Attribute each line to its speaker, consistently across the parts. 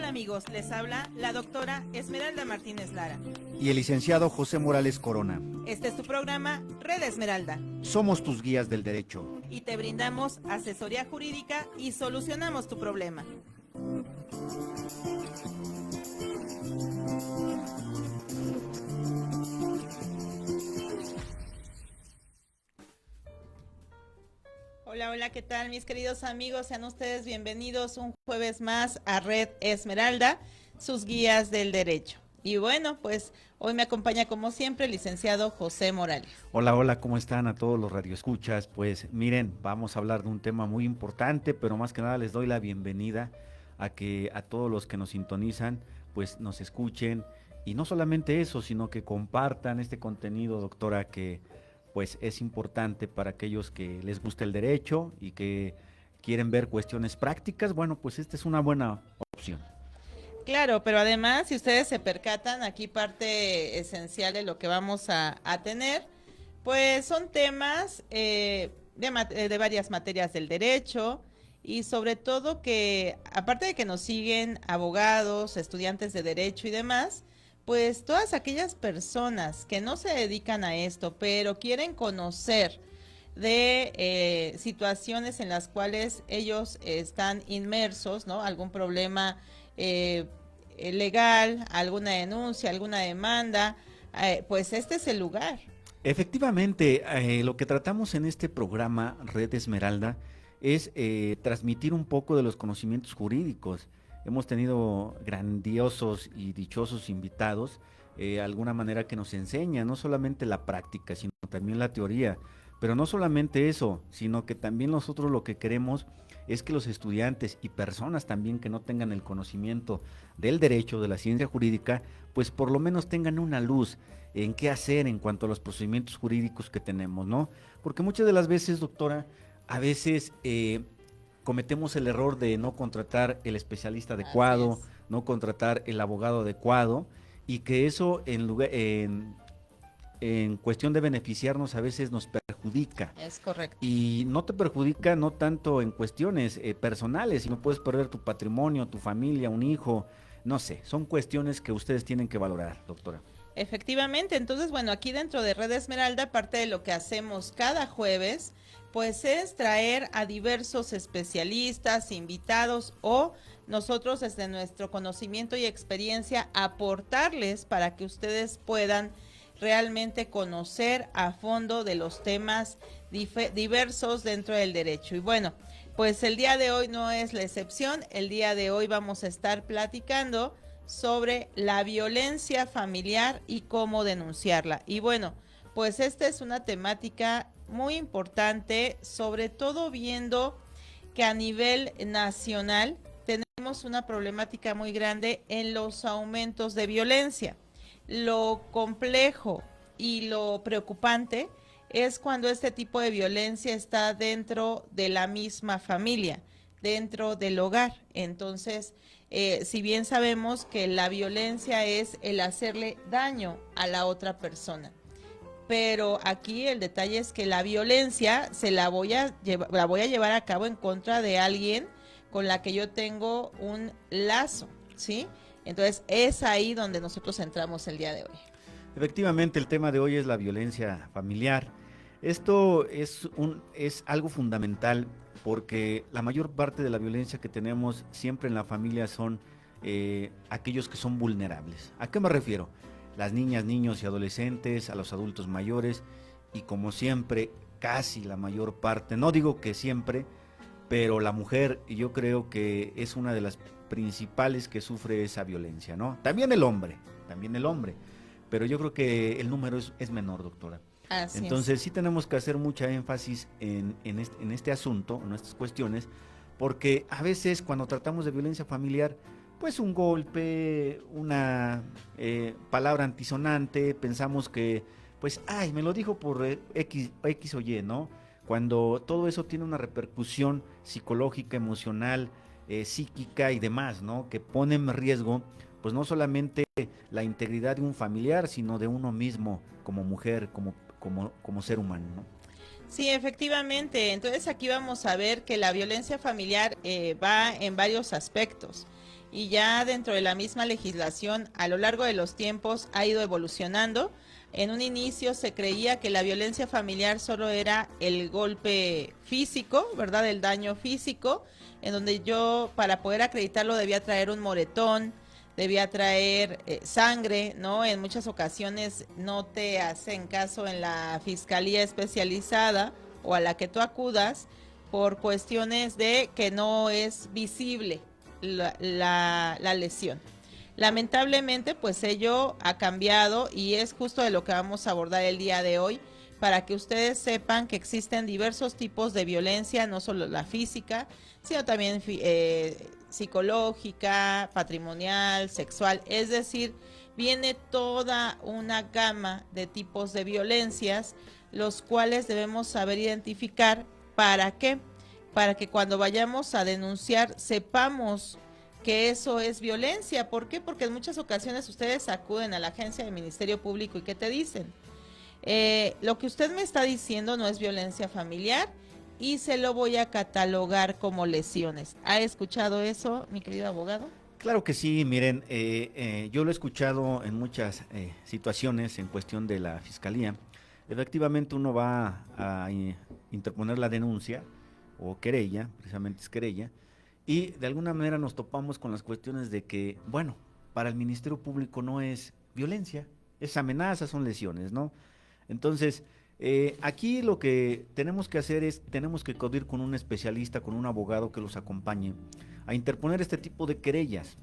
Speaker 1: amigos? Les habla la doctora Esmeralda Martínez Lara.
Speaker 2: Y el licenciado José Morales Corona.
Speaker 1: Este es tu programa Red Esmeralda.
Speaker 2: Somos tus guías del derecho.
Speaker 1: Y te brindamos asesoría jurídica y solucionamos tu problema. Hola, hola, ¿qué tal mis queridos amigos? Sean ustedes bienvenidos un jueves más a Red Esmeralda, sus guías del derecho. Y bueno, pues hoy me acompaña como siempre el licenciado José Morales.
Speaker 2: Hola, hola, ¿cómo están a todos los radioescuchas? Pues miren, vamos a hablar de un tema muy importante, pero más que nada les doy la bienvenida a que a todos los que nos sintonizan, pues nos escuchen. Y no solamente eso, sino que compartan este contenido, doctora, que pues es importante para aquellos que les gusta el derecho y que quieren ver cuestiones prácticas. Bueno, pues esta es una buena opción.
Speaker 1: Claro, pero además, si ustedes se percatan, aquí parte esencial de lo que vamos a tener, pues son temas de varias materias del derecho y sobre todo que, aparte de que nos siguen abogados, estudiantes de derecho y demás, pues todas aquellas personas que no se dedican a esto, pero quieren conocer de situaciones en las cuales ellos están inmersos, ¿no? Algún problema legal, alguna denuncia, alguna demanda, pues este es el lugar.
Speaker 2: Efectivamente, lo que tratamos en este programa Red Esmeralda es transmitir un poco de los conocimientos jurídicos. Hemos tenido grandiosos y dichosos invitados, alguna manera que nos enseña no solamente la práctica, sino también la teoría. Pero no solamente eso, sino que también nosotros lo que queremos es que los estudiantes y personas también que no tengan el conocimiento del derecho, de la ciencia jurídica, pues por lo menos tengan una luz en qué hacer en cuanto a los procedimientos jurídicos que tenemos, ¿no? Porque muchas de las veces, doctora, a veces cometemos el error de no contratar el especialista adecuado, no contratar el abogado adecuado, y que eso en cuestión de beneficiarnos a veces nos perjudica.
Speaker 1: Es correcto.
Speaker 2: Y no te perjudica no tanto en cuestiones personales, sino puedes perder tu patrimonio, tu familia, un hijo, no sé, son cuestiones que ustedes tienen que valorar, doctora.
Speaker 1: Efectivamente, entonces bueno, aquí dentro de Red Esmeralda, parte de lo que hacemos cada jueves, pues es traer a diversos especialistas, invitados o nosotros desde nuestro conocimiento y experiencia aportarles para que ustedes puedan realmente conocer a fondo de los temas diversos dentro del derecho. Y bueno, pues el día de hoy no es la excepción, el día de hoy vamos a estar platicando sobre la violencia familiar y cómo denunciarla. Y bueno, pues esta es una temática muy importante, sobre todo viendo que a nivel nacional tenemos una problemática muy grande en los aumentos de violencia. Lo complejo y lo preocupante es cuando este tipo de violencia está dentro de la misma familia, dentro del hogar. Entonces, si bien sabemos que la violencia es el hacerle daño a la otra persona, pero aquí el detalle es que la violencia la voy a llevar a cabo en contra de alguien con la que yo tengo un lazo, ¿sí? Entonces es ahí donde nosotros entramos el día de hoy.
Speaker 2: Efectivamente, el tema de hoy es la violencia familiar. Esto es algo fundamental porque la mayor parte de la violencia que tenemos siempre en la familia son aquellos que son vulnerables. ¿A qué me refiero? Las niñas, niños y adolescentes, a los adultos mayores y como siempre, casi la mayor parte, no digo que siempre, pero la mujer yo creo que es una de las principales que sufre esa violencia, ¿no? También el hombre, pero yo creo que el número es menor, doctora.
Speaker 1: Así
Speaker 2: Entonces
Speaker 1: es.
Speaker 2: sí tenemos que hacer mucha énfasis en este asunto, en estas cuestiones, porque a veces cuando tratamos de violencia familiar, pues un golpe, una palabra antisonante, pensamos que, pues, ay, me lo dijo por X o Y, ¿no? Cuando todo eso tiene una repercusión psicológica, emocional, psíquica y demás, ¿no? Que pone en riesgo, pues no solamente la integridad de un familiar, sino de uno mismo como mujer, como ser humano, ¿no?
Speaker 1: Sí, efectivamente. Entonces aquí vamos a ver que la violencia familiar va en varios aspectos. y ya dentro de la misma legislación a lo largo de los tiempos ha ido evolucionando. En un inicio se creía que la violencia familiar solo era el golpe físico, ¿verdad? El daño físico, en donde yo para poder acreditarlo debía traer un moretón, debía traer sangre, ¿no? En muchas ocasiones no te hacen caso en la fiscalía especializada o a la que tú acudas por cuestiones de que no es visible la lesión. Lamentablemente, pues ello ha cambiado y es justo de lo que vamos a abordar el día de hoy, para que ustedes sepan que existen diversos tipos de violencia, no solo la física, sino también psicológica, patrimonial, sexual, es decir, viene toda una gama de tipos de violencias, los cuales debemos saber identificar. ¿Para qué? Para que cuando vayamos a denunciar sepamos que eso es violencia. ¿Por qué? Porque en muchas ocasiones ustedes acuden a la agencia del Ministerio Público y ¿qué te dicen? Lo que usted me está diciendo no es violencia familiar y se lo voy a catalogar como lesiones. ¿Ha escuchado eso, mi querido abogado?
Speaker 2: Claro que sí, miren, yo lo he escuchado en muchas situaciones en cuestión de la fiscalía. Efectivamente uno va a interponer la denuncia o querella, precisamente es querella, y de alguna manera nos topamos con las cuestiones de que, bueno, para el Ministerio Público no es violencia, es amenaza, son lesiones, ¿no? Entonces, aquí lo que tenemos que hacer es, tenemos que acudir con un especialista, con un abogado que los acompañe a interponer este tipo de querellas,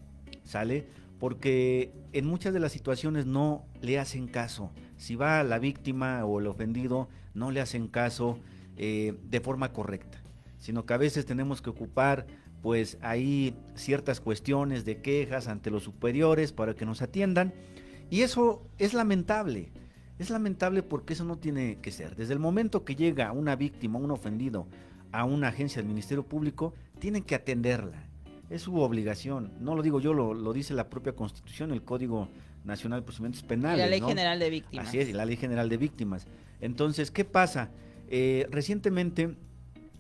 Speaker 2: ¿sale? Porque en muchas de las situaciones no le hacen caso. Si va la víctima o el ofendido, no le hacen caso de forma correcta, sino que a veces tenemos que ocupar pues ahí ciertas cuestiones de quejas ante los superiores para que nos atiendan, y eso es lamentable. Es lamentable porque eso no tiene que ser. Desde el momento que llega una víctima, un ofendido, a una agencia del Ministerio Público, tienen que atenderla. Es su obligación. No lo digo yo, lo dice la propia Constitución, el Código Nacional de Procedimientos Penales.
Speaker 1: Y la Ley
Speaker 2: ¿no?
Speaker 1: General de Víctimas.
Speaker 2: Así es, y la Ley General de Víctimas. Entonces, ¿qué pasa? Recientemente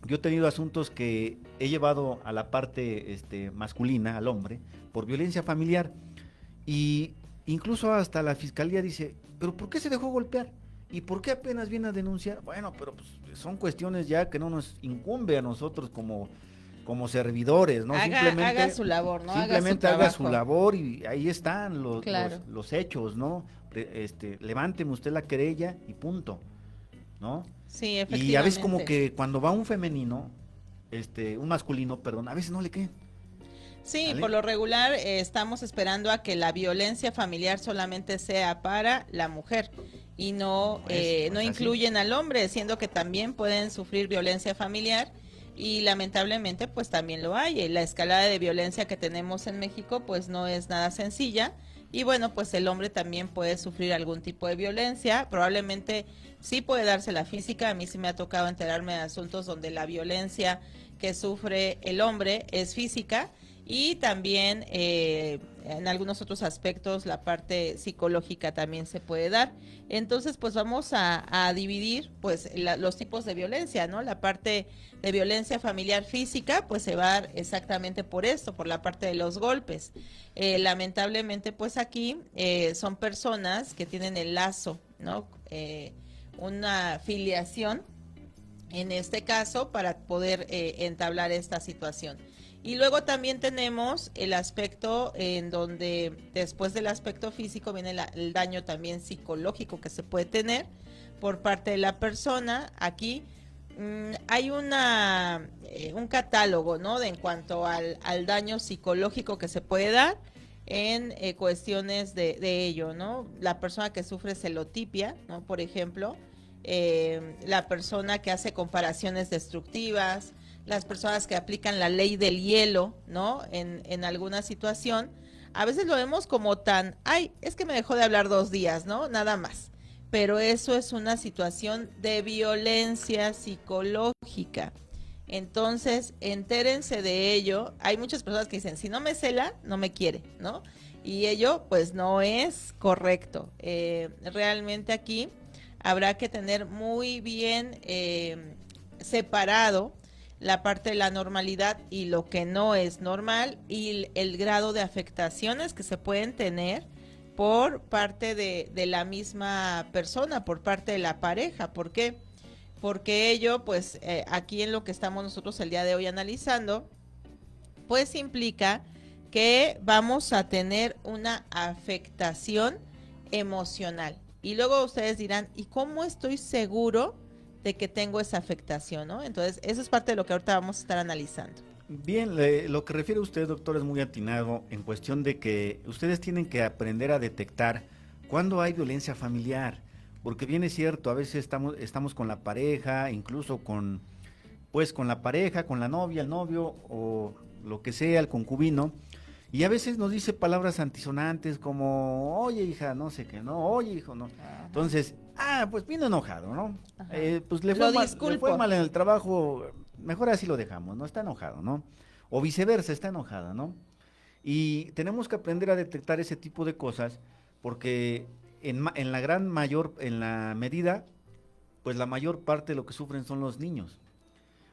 Speaker 2: yo he tenido asuntos que he llevado a la parte masculina, al hombre, por violencia familiar. Y incluso hasta la fiscalía dice, ¿pero por qué se dejó golpear? ¿Y por qué apenas viene a denunciar? Bueno, pero pues, son cuestiones ya que no nos incumbe a nosotros como servidores, ¿no?
Speaker 1: Haga su labor, ¿no?
Speaker 2: Simplemente haga su labor y ahí están
Speaker 1: claro.
Speaker 2: los hechos, ¿no? Levánteme usted la querella y punto, ¿no?
Speaker 1: Sí, efectivamente.
Speaker 2: Y a veces como que cuando va un femenino, un masculino, perdón, a veces no le creen.
Speaker 1: Sí,
Speaker 2: ¿Vale?
Speaker 1: por lo regular estamos esperando a que la violencia familiar solamente sea para la mujer y no incluyen al hombre, siendo que también pueden sufrir violencia familiar y lamentablemente pues también lo hay. Y la escalada de violencia que tenemos en México pues no es nada sencilla y bueno, pues el hombre también puede sufrir algún tipo de violencia, probablemente sí puede darse la física. A mí sí me ha tocado enterarme de asuntos donde la violencia que sufre el hombre es física y también en algunos otros aspectos la parte psicológica también se puede dar. Entonces pues vamos a dividir pues los tipos de violencia, ¿no? La parte de violencia familiar física pues se va a dar exactamente por esto, por la parte de los golpes. Lamentablemente pues aquí son personas que tienen el lazo, ¿no? Una filiación en este caso para poder entablar esta situación. Y luego también tenemos el aspecto en donde después del aspecto físico viene el daño también psicológico que se puede tener por parte de la persona. Aquí hay un catálogo, ¿no? En cuanto al daño psicológico que se puede dar en cuestiones de ello, ¿no? La persona que sufre celotipia, ¿no? Por ejemplo, la persona que hace comparaciones destructivas, las personas que aplican la ley del hielo, ¿no? En alguna situación, a veces lo vemos como tan, ay, es que me dejó de hablar 2 días, ¿no? Nada más. Pero eso es una situación de violencia psicológica. Entonces, entérense de ello. Hay muchas personas que dicen, si no me cela, no me quiere, ¿no? Y ello, pues, no es correcto. Realmente aquí habrá que tener muy bien separado la parte de la normalidad y lo que no es normal y el grado de afectaciones que se pueden tener por parte de la misma persona, por parte de la pareja. ¿Por qué? Porque ello, pues aquí en lo que estamos nosotros el día de hoy analizando, pues implica que vamos a tener una afectación emocional. Y luego ustedes dirán, ¿y cómo estoy seguro de que tengo esa afectación, ¿no? Entonces, eso es parte de lo que ahorita vamos a estar analizando.
Speaker 2: Bien, lo que refiere usted, doctor, es muy atinado en cuestión de que ustedes tienen que aprender a detectar cuando hay violencia familiar, porque bien es cierto, a veces estamos con la pareja, incluso con la pareja, con la novia, el novio o lo que sea, el concubino, y a veces nos dice palabras antisonantes como, oye hija, no sé qué, no, oye hijo, no.
Speaker 1: Ajá.
Speaker 2: Entonces, pues vino enojado, ¿no?
Speaker 1: Ajá.
Speaker 2: Pues
Speaker 1: Lo
Speaker 2: le fue
Speaker 1: disculpo.
Speaker 2: mal en el trabajo, mejor así lo dejamos, ¿no? Está enojado, ¿no? O viceversa, está enojada, ¿no? Y tenemos que aprender a detectar ese tipo de cosas porque en la en la medida, pues la mayor parte de lo que sufren son los niños.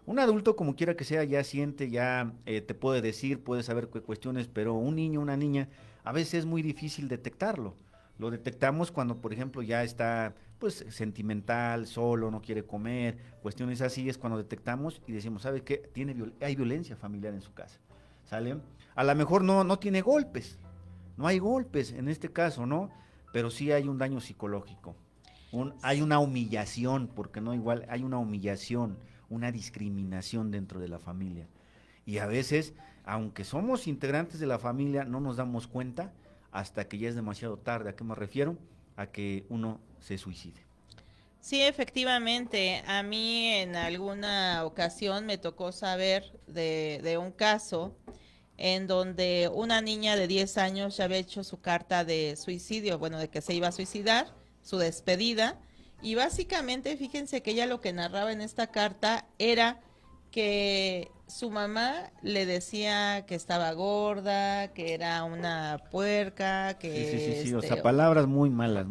Speaker 2: Un adulto, como quiera que sea, ya siente, ya te puede decir, puede saber qué cuestiones, pero un niño, una niña, a veces es muy difícil detectarlo. Lo detectamos cuando, por ejemplo, ya está pues sentimental, solo, no quiere comer, cuestiones así, es cuando detectamos y decimos, ¿sabe qué? Hay violencia familiar en su casa, ¿sale? A lo mejor no tiene golpes, no hay golpes en este caso, ¿no? Pero sí hay un daño psicológico, hay una humillación, porque no igual, hay una humillación, una discriminación dentro de la familia. Y a veces, aunque somos integrantes de la familia, no nos damos cuenta hasta que ya es demasiado tarde. ¿A qué me refiero? A que uno se suicide.
Speaker 1: Sí, efectivamente, a mí en alguna ocasión me tocó saber de un caso en donde una niña de 10 años ya había hecho su carta de suicidio, bueno, de que se iba a suicidar, su despedida, y básicamente fíjense que ella lo que narraba en esta carta era que su mamá le decía que estaba gorda, que era una puerca,
Speaker 2: Sí, sí, sí,
Speaker 1: que
Speaker 2: sí, o sea, palabras muy malas,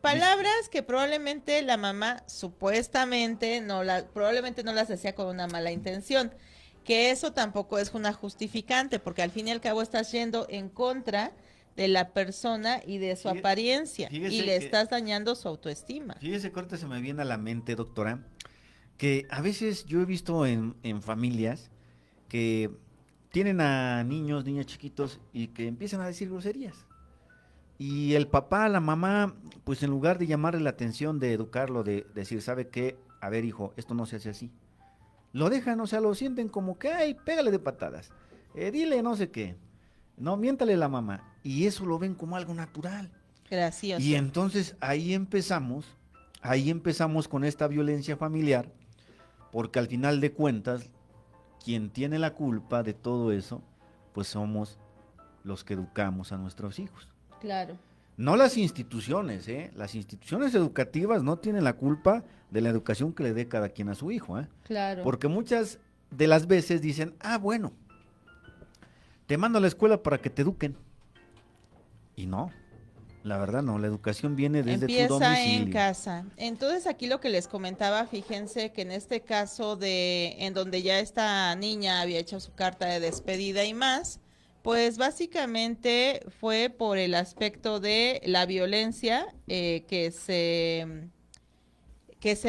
Speaker 1: palabras que probablemente la mamá supuestamente probablemente no las decía con una mala intención, que eso tampoco es una justificante, porque al fin y al cabo estás yendo en contra de la persona y de su apariencia y
Speaker 2: Fíjese
Speaker 1: le
Speaker 2: que,
Speaker 1: estás dañando su autoestima.
Speaker 2: fíjese que ahorita se me viene a la mente, doctora, que a veces yo he visto en familias que tienen a niños, niñas chiquitos y que empiezan a decir groserías. Y el papá, la mamá, pues en lugar de llamarle la atención, de educarlo, de decir, ¿sabe qué? A ver, hijo, esto no se hace así. Lo dejan, o sea, lo sienten como que, ay, pégale de patadas. Dile no sé qué. No, miéntale la mamá. Y eso lo ven como algo natural. Y
Speaker 1: Gracioso.
Speaker 2: entonces ahí empezamos con esta violencia familiar, porque al final de cuentas, quien tiene la culpa de todo eso, pues somos los que educamos a nuestros hijos.
Speaker 1: Claro.
Speaker 2: No las instituciones, ¿eh? Las instituciones educativas no tienen la culpa de la educación que le dé cada quien a su hijo, ¿eh?
Speaker 1: Claro.
Speaker 2: Porque muchas de las veces dicen, bueno, te mando a la escuela para que te eduquen. Y no, la verdad no, la educación viene desde tu
Speaker 1: Empieza en
Speaker 2: domicilio.
Speaker 1: casa. Entonces aquí lo que les comentaba, fíjense que en este caso en donde ya esta niña había hecho su carta de despedida y más, pues básicamente fue por el aspecto de la violencia que se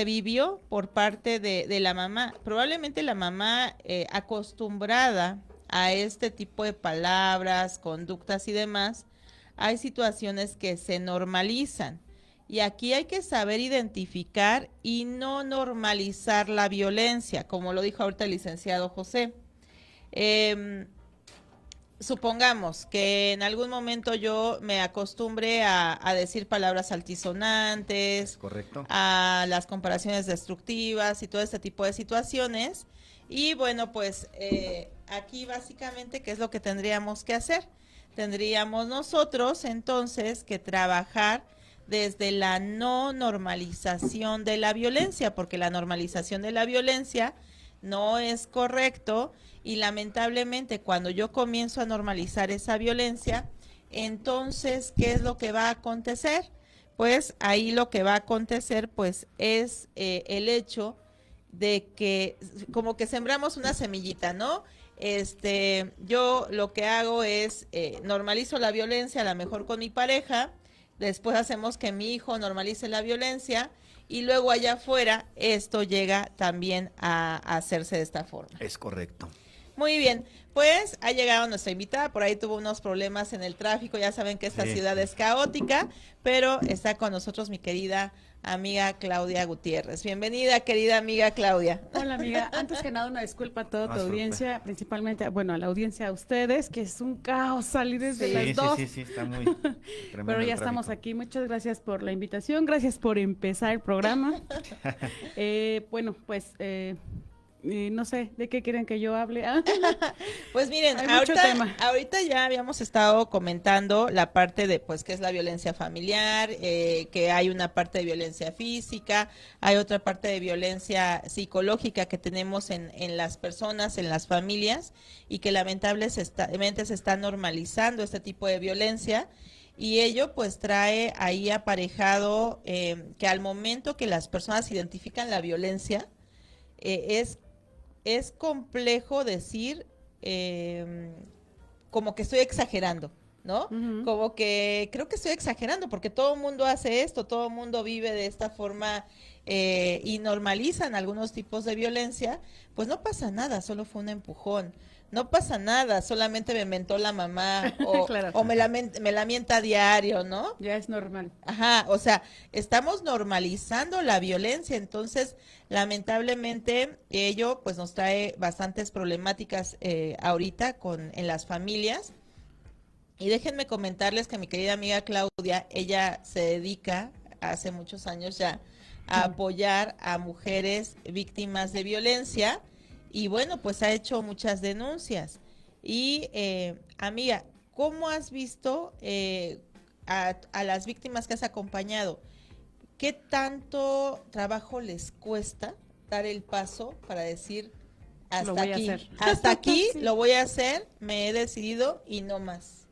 Speaker 1: vivió por parte de la mamá. Probablemente la mamá acostumbrada a este tipo de palabras, conductas y demás, hay situaciones que se normalizan. Y aquí hay que saber identificar y no normalizar la violencia, como lo dijo ahorita el licenciado José. Supongamos que en algún momento yo me acostumbre a decir palabras altisonantes,
Speaker 2: ¿Correcto?
Speaker 1: a las comparaciones destructivas y todo este tipo de situaciones. Y bueno, pues aquí básicamente, ¿qué es lo que tendríamos que hacer? Tendríamos nosotros entonces que trabajar desde la no normalización de la violencia, porque la normalización de la violencia no es correcto y lamentablemente cuando yo comienzo a normalizar esa violencia, entonces, ¿qué es lo que va a acontecer? Pues ahí lo que va a acontecer pues es el hecho de que como que sembramos una semillita, ¿no? Yo lo que hago es normalizo la violencia, a lo mejor con mi pareja, después hacemos que mi hijo normalice la violencia y luego allá afuera esto llega también a hacerse de esta forma.
Speaker 2: Es correcto.
Speaker 1: Muy bien, pues ha llegado nuestra invitada, por ahí tuvo unos problemas en el tráfico, ya saben que esta ciudad es caótica, pero está con nosotros mi querida amiga Claudia Gutiérrez. Bienvenida, querida amiga Claudia.
Speaker 3: Hola, amiga. Antes que nada, una disculpa a toda tu audiencia, principalmente, bueno, a la audiencia a ustedes, que es un caos salir desde las 2.
Speaker 2: Sí, está muy tremendo.
Speaker 3: Pero ya estamos aquí. Muchas gracias por la invitación, gracias por empezar el programa. Bueno, pues... no sé, ¿de qué quieren que yo hable?
Speaker 1: Pues miren, ahorita ya habíamos estado comentando la parte de, pues, qué es la violencia familiar, que hay una parte de violencia física, hay otra parte de violencia psicológica que tenemos en las personas, en las familias, y que lamentablemente se está normalizando este tipo de violencia. Y ello pues trae ahí aparejado que al momento que las personas identifican la violencia, es complejo decir como que estoy exagerando, ¿no? Uh-huh. Como que creo que estoy exagerando porque todo el mundo hace esto, todo el mundo vive de esta forma y normalizan algunos tipos de violencia, pues no pasa nada, solo fue un empujón. No pasa nada, solamente me mentó la mamá o, claro. O me la mienta a diario, ¿no?
Speaker 3: Ya es normal.
Speaker 1: Ajá, o sea, estamos normalizando la violencia, entonces lamentablemente ello pues nos trae bastantes problemáticas ahorita en las familias. Y déjenme comentarles que mi querida amiga Claudia, ella se dedica hace muchos años ya a apoyar a mujeres víctimas de violencia. Y bueno, pues ha hecho muchas denuncias. Y amiga, ¿cómo has visto a las víctimas que has acompañado? ¿Qué tanto trabajo les cuesta dar el paso para decir hasta aquí? Hasta aquí sí. Lo voy a hacer, me he decidido y no más.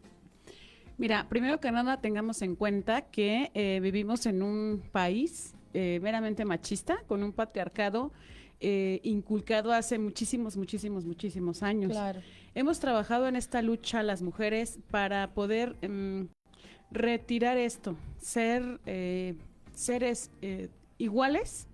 Speaker 3: Mira, primero que nada tengamos en cuenta que vivimos en un país meramente machista, con un patriarcado inculcado hace muchísimos años.
Speaker 1: Claro.
Speaker 3: Hemos trabajado en esta lucha las mujeres para poder retirar esto, ser seres iguales.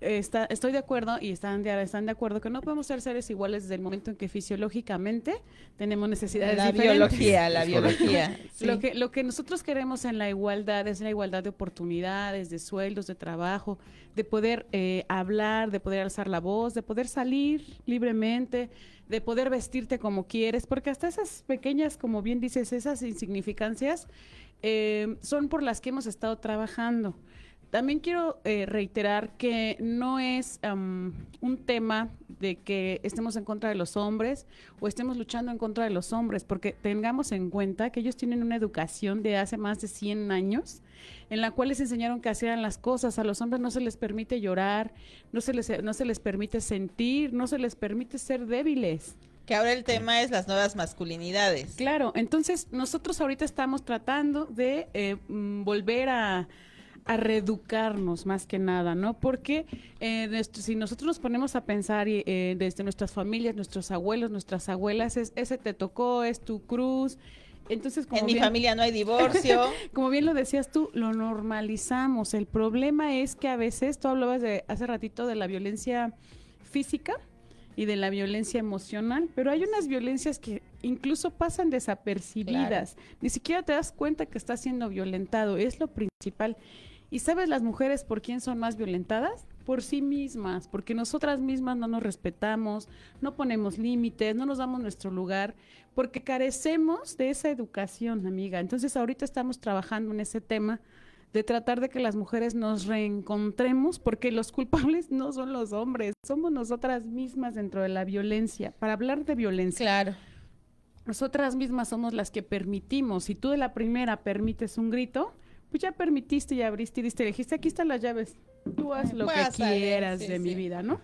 Speaker 3: Estoy de acuerdo y están de acuerdo que no podemos ser seres iguales desde el momento en que fisiológicamente tenemos necesidades diferentes.
Speaker 1: La biología.
Speaker 3: Sí. Lo que nosotros queremos en la igualdad es la igualdad de oportunidades, de sueldos, de trabajo, de poder hablar, de poder alzar la voz, de poder salir libremente, de poder vestirte como quieres, porque hasta esas pequeñas, como bien dices, esas insignificancias son por las que hemos estado trabajando. También quiero reiterar que no es un tema de que estemos en contra de los hombres o estemos luchando en contra de los hombres, porque tengamos en cuenta que ellos tienen una educación de hace más de 100 años en la cual les enseñaron que hacían las cosas. A los hombres no se les permite llorar, no se les permite sentir, no se les permite ser débiles.
Speaker 1: Que ahora el tema es las nuevas masculinidades.
Speaker 3: Claro, entonces nosotros ahorita estamos tratando de volver a reeducarnos más que nada, ¿no? Porque si nosotros nos ponemos a pensar desde nuestras familias, nuestros abuelos, nuestras abuelas, ese te tocó, es tu cruz. Entonces,
Speaker 1: en mi familia no hay divorcio.
Speaker 3: Como bien lo decías tú, lo normalizamos. El problema es que a veces, tú hablabas hace ratito de la violencia física y de la violencia emocional, pero hay unas violencias que incluso pasan desapercibidas. Claro. Ni siquiera te das cuenta que estás siendo violentado, es lo principal. ¿Y sabes las mujeres por quién son más violentadas? Por sí mismas, porque nosotras mismas no nos respetamos, no ponemos límites, no nos damos nuestro lugar, porque carecemos de esa educación, amiga. Entonces ahorita estamos trabajando en ese tema de tratar de que las mujeres nos reencontremos, porque los culpables no son los hombres, somos nosotras mismas dentro de la violencia. Para hablar de violencia,
Speaker 1: claro,
Speaker 3: nosotras mismas somos las que permitimos. Si tú de la primera permites un grito, pues ya permitiste, ya abriste y diste, dijiste, aquí están las llaves, tú haz lo que quieras de mi vida, ¿no?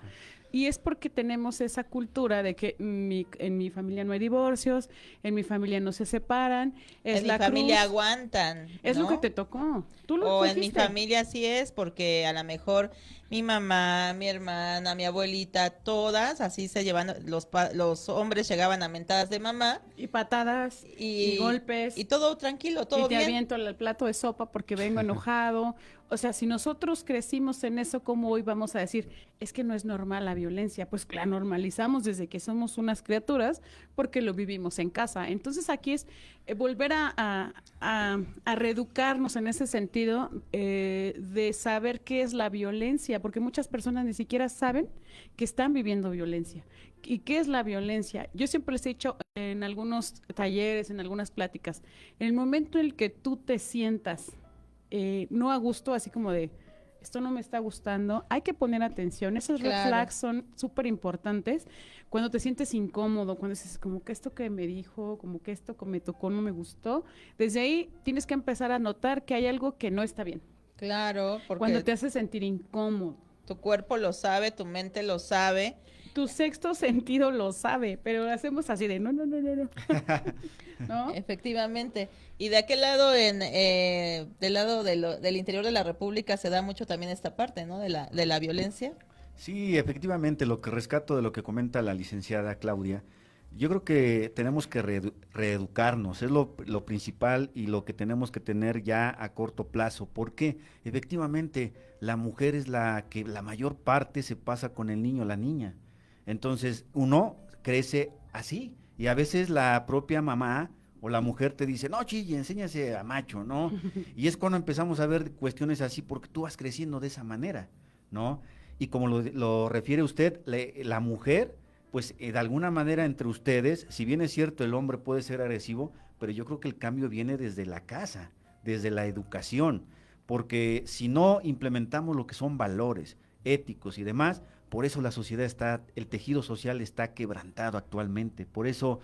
Speaker 3: Y es porque tenemos esa cultura de que en mi familia no hay divorcios, en mi familia no se separan,
Speaker 1: en mi familia aguantan,
Speaker 3: es lo que te tocó, tú lo
Speaker 1: o
Speaker 3: escogiste.
Speaker 1: En mi familia sí es, porque a lo mejor Mi mamá, mi hermana, mi abuelita, todas así se llevan, los hombres llegaban a mentadas de mamá
Speaker 3: Y patadas, y golpes.
Speaker 1: y todo tranquilo,
Speaker 3: Y
Speaker 1: todo
Speaker 3: te
Speaker 1: bien.
Speaker 3: aviento el plato de sopa porque vengo enojado. O sea, si nosotros crecimos en eso, ¿cómo hoy vamos a decir, es que no es normal la violencia? Pues la normalizamos desde que somos unas criaturas porque lo vivimos en casa. Entonces aquí es volver a reeducarnos en ese sentido de saber qué es la violencia, porque muchas personas ni siquiera saben que están viviendo violencia. ¿Y qué es la violencia? Yo siempre les he dicho en algunos talleres, en algunas pláticas, en el momento en el que tú te sientas no a gusto, así como de, esto no me está gustando, hay que poner atención. Esos red
Speaker 1: Claro.
Speaker 3: flags son súper importantes. Cuando te sientes incómodo, cuando dices, como que esto que me dijo, como que esto que me tocó no me gustó, desde ahí tienes que empezar a notar que hay algo que no está bien.
Speaker 1: Claro, porque
Speaker 3: Cuando te hace sentir incómodo.
Speaker 1: tu cuerpo lo sabe, tu mente lo sabe.
Speaker 3: Tu sexto sentido lo sabe, pero lo hacemos así de no, no, no, no, no. ¿No?
Speaker 1: Efectivamente. Y de aquel lado, del lado del interior de la República se da mucho también esta parte, ¿no? De la violencia.
Speaker 2: Sí, efectivamente, lo que rescato de lo que comenta la licenciada Claudia, yo creo que tenemos que reeducarnos, es lo principal y lo que tenemos que tener ya a corto plazo, porque efectivamente la mujer es la que la mayor parte se pasa con el niño o la niña. Entonces, uno crece así y a veces la propia mamá o la mujer te dice, no, chille, enséñase a macho, ¿no? Y es cuando empezamos a ver cuestiones así porque tú vas creciendo de esa manera, ¿no? Y como lo refiere usted, la mujer, pues de alguna manera entre ustedes, si bien es cierto el hombre puede ser agresivo, pero yo creo que el cambio viene desde la casa, desde la educación, porque si no implementamos lo que son valores éticos y demás, por eso la sociedad está, el tejido social está quebrantado actualmente, por eso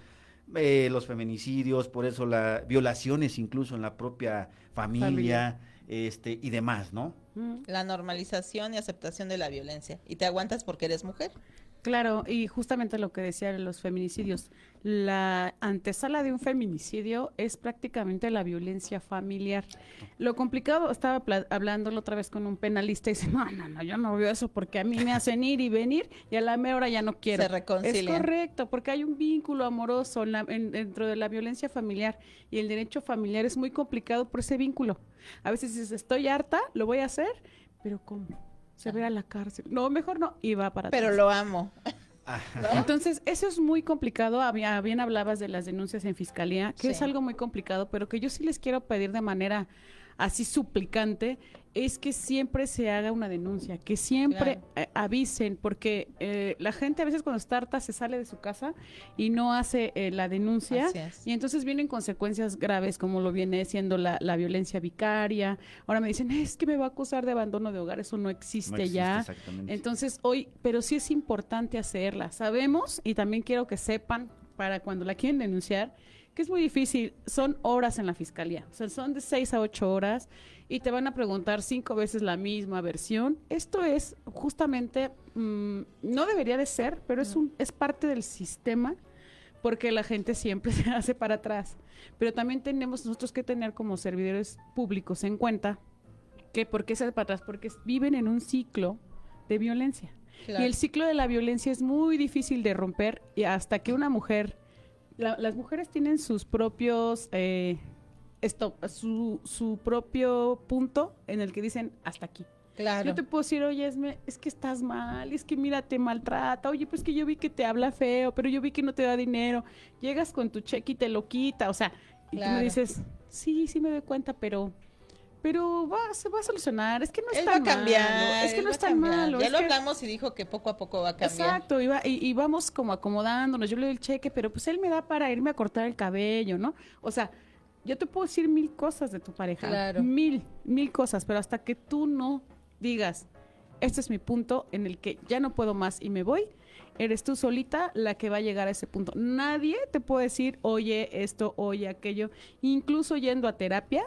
Speaker 2: los feminicidios, por eso las violaciones incluso en la propia familia. Y demás, ¿no?
Speaker 1: La normalización y aceptación de la violencia. Y te aguantas porque eres mujer.
Speaker 3: Claro, y justamente lo que decía de los feminicidios, la antesala de un feminicidio es prácticamente la violencia familiar. Lo complicado, estaba hablándolo otra vez con un penalista y dice, no, no, no, yo no veo eso porque a mí me hacen ir y venir y a la mera hora ya no quiero.
Speaker 1: Se reconcilian.
Speaker 3: Es correcto, porque hay un vínculo amoroso dentro de la violencia familiar y el derecho familiar es muy complicado por ese vínculo. A veces dices, estoy harta, lo voy a hacer, pero ¿cómo? Se ve a la cárcel. No, mejor no. Y va para
Speaker 1: Pero
Speaker 3: atrás.
Speaker 1: lo amo.
Speaker 3: Entonces, eso es muy complicado. Bien hablabas de las denuncias en fiscalía, que
Speaker 1: Sí.
Speaker 3: es algo muy complicado, pero que yo sí les quiero pedir de manera así suplicante, es que siempre se haga una denuncia, que siempre avisen, porque la gente a veces cuando está harta se sale de su casa y no hace la denuncia,
Speaker 1: Así es.
Speaker 3: y entonces vienen consecuencias graves, como lo viene siendo la violencia vicaria. Ahora me dicen, es que me va a acusar de abandono de hogar, eso no existe,
Speaker 2: No existe,
Speaker 3: ya.
Speaker 2: exactamente.
Speaker 3: Entonces, hoy, pero sí es importante hacerla. Sabemos, y también quiero que sepan, para cuando la quieren denunciar, que es muy difícil, son horas en la fiscalía, o sea, son de 6 a 8 horas y te van a preguntar 5 veces la misma versión. Esto es justamente, no debería de ser, pero es parte del sistema porque la gente siempre se hace para atrás. Pero también tenemos nosotros que tener como servidores públicos en cuenta que ¿por qué se hace para atrás? Porque viven en un ciclo de violencia.
Speaker 1: Claro.
Speaker 3: Y el ciclo de la violencia es muy difícil de romper y hasta que una mujer, las mujeres tienen sus propios, su propio punto en el que dicen hasta aquí.
Speaker 1: Claro.
Speaker 3: Yo te puedo decir, oye, es que estás mal, es que mira, te maltrata, oye, pues que yo vi que te habla feo, pero yo vi que no te da dinero. Llegas con tu cheque y te lo quita, o sea, y tú
Speaker 1: Claro.
Speaker 3: me dices, sí me doy cuenta, pero se va a solucionar, es que no es
Speaker 1: Él va
Speaker 3: tan
Speaker 1: a cambiar.
Speaker 3: malo, es que
Speaker 1: él
Speaker 3: no
Speaker 1: va
Speaker 3: es
Speaker 1: a
Speaker 3: tan
Speaker 1: cambiar.
Speaker 3: malo.
Speaker 1: Ya
Speaker 3: es
Speaker 1: lo
Speaker 3: que-
Speaker 1: hablamos y dijo que poco a poco va a cambiar.
Speaker 3: Exacto, y vamos como acomodándonos. Yo le doy el cheque, pero pues él me da para irme a cortar el cabello, ¿no? O sea, yo te puedo decir 1000 cosas de tu pareja.
Speaker 1: Claro.
Speaker 3: Mil cosas, pero hasta que tú no digas, este es mi punto en el que ya no puedo más y me voy, eres tú solita la que va a llegar a ese punto. Nadie te puede decir, oye esto, oye aquello. Incluso yendo a terapia,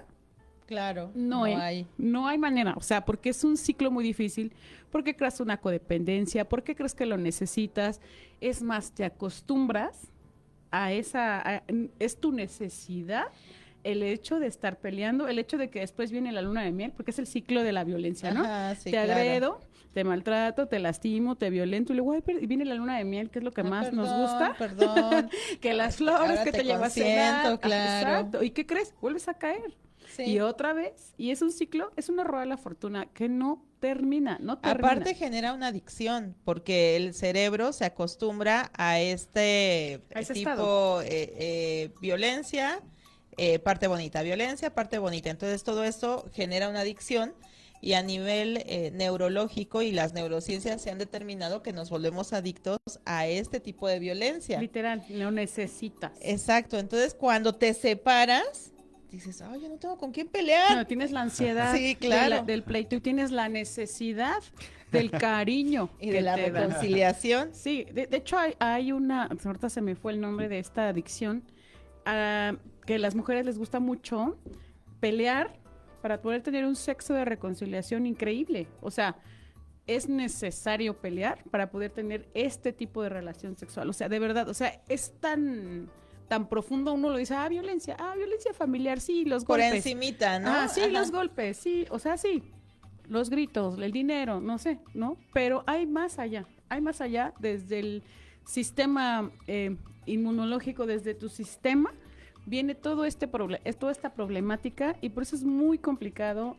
Speaker 1: Claro.
Speaker 3: no hay manera, o sea, porque es un ciclo muy difícil, porque creas una codependencia, porque crees que lo necesitas, es más, te acostumbras a es tu necesidad el hecho de estar peleando, el hecho de que después viene la luna de miel, porque es el ciclo de la violencia, ¿no?
Speaker 1: Ajá, sí,
Speaker 3: Te
Speaker 1: claro.
Speaker 3: agredo, te maltrato, te lastimo, te violento, y luego y viene la luna de miel, que es lo que
Speaker 1: Ay,
Speaker 3: más nos
Speaker 1: perdón,
Speaker 3: gusta,
Speaker 1: perdón.
Speaker 3: que las flores
Speaker 1: Ahora
Speaker 3: que te llevas a
Speaker 1: consiento,
Speaker 3: cenar.
Speaker 1: claro.
Speaker 3: Exacto. ¿Y qué crees? Vuelves a caer.
Speaker 1: Sí.
Speaker 3: Y otra vez. Y es un ciclo, es una rueda de la fortuna que no termina, no termina.
Speaker 1: Aparte genera una adicción, porque el cerebro se acostumbra a este
Speaker 3: A ese
Speaker 1: tipo violencia, parte bonita, violencia, parte bonita. Entonces todo esto genera una adicción y a nivel neurológico y las neurociencias se han determinado que nos volvemos adictos a este tipo de violencia.
Speaker 3: Literal, lo necesitas.
Speaker 1: Exacto, entonces cuando te separas, dices, ay, yo no tengo con quién pelear.
Speaker 3: No, tienes la ansiedad
Speaker 1: Sí, claro.
Speaker 3: del pleito y tienes la necesidad del cariño
Speaker 1: Y de
Speaker 3: que
Speaker 1: la
Speaker 3: te dan.
Speaker 1: reconciliación.
Speaker 3: Sí, de hecho hay una, ahorita se me fue el nombre de esta adicción, que a las mujeres les gusta mucho pelear para poder tener un sexo de reconciliación increíble. O sea, es necesario pelear para poder tener este tipo de relación sexual. O sea, de verdad, o sea, es tan profundo, uno lo dice, violencia familiar, sí, los
Speaker 1: Por
Speaker 3: golpes.
Speaker 1: encimita, ¿no?
Speaker 3: Sí,
Speaker 1: Ajá.
Speaker 3: los golpes, sí, o sea, sí, los gritos, el dinero, no sé, ¿no? Pero hay más allá desde el sistema inmunológico, desde tu sistema, viene todo toda esta problemática y por eso es muy complicado,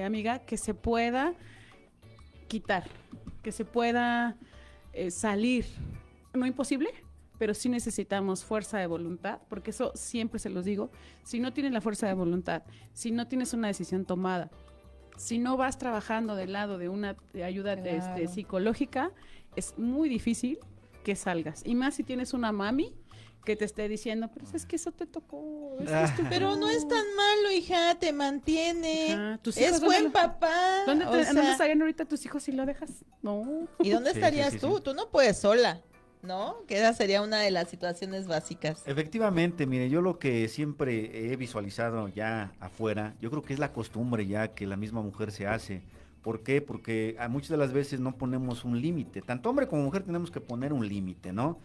Speaker 3: amiga, que se pueda quitar, que se pueda salir. No imposible, pero sí necesitamos fuerza de voluntad, porque eso siempre se los digo, si no tienes la fuerza de voluntad, si no tienes una decisión tomada, si no vas trabajando del lado de una ayuda
Speaker 1: Claro.
Speaker 3: psicológica, es muy difícil que salgas. Y más si tienes una mami que te esté diciendo, pero es que eso te tocó, es que es tu
Speaker 1: Pero no es tan malo, hija, te mantiene.
Speaker 3: Ajá, tus hijos,
Speaker 1: Es
Speaker 3: ¿dónde
Speaker 1: buen
Speaker 3: lo-
Speaker 1: papá.
Speaker 3: ¿Dónde,
Speaker 1: o
Speaker 3: ¿Dónde
Speaker 1: sea,
Speaker 3: estarían ahorita tus hijos si lo dejas? No.
Speaker 1: ¿y dónde
Speaker 2: Sí,
Speaker 1: estarías
Speaker 2: sí, sí,
Speaker 1: tú?
Speaker 2: sí.
Speaker 1: Tú no puedes sola, ¿no? Que esa sería una de las situaciones básicas.
Speaker 2: Efectivamente, mire, yo lo que siempre he visualizado ya afuera, yo creo que es la costumbre ya que la misma mujer se hace. ¿Por qué? Porque a muchas de las veces no ponemos un límite. Tanto hombre como mujer tenemos que poner un límite, ¿no?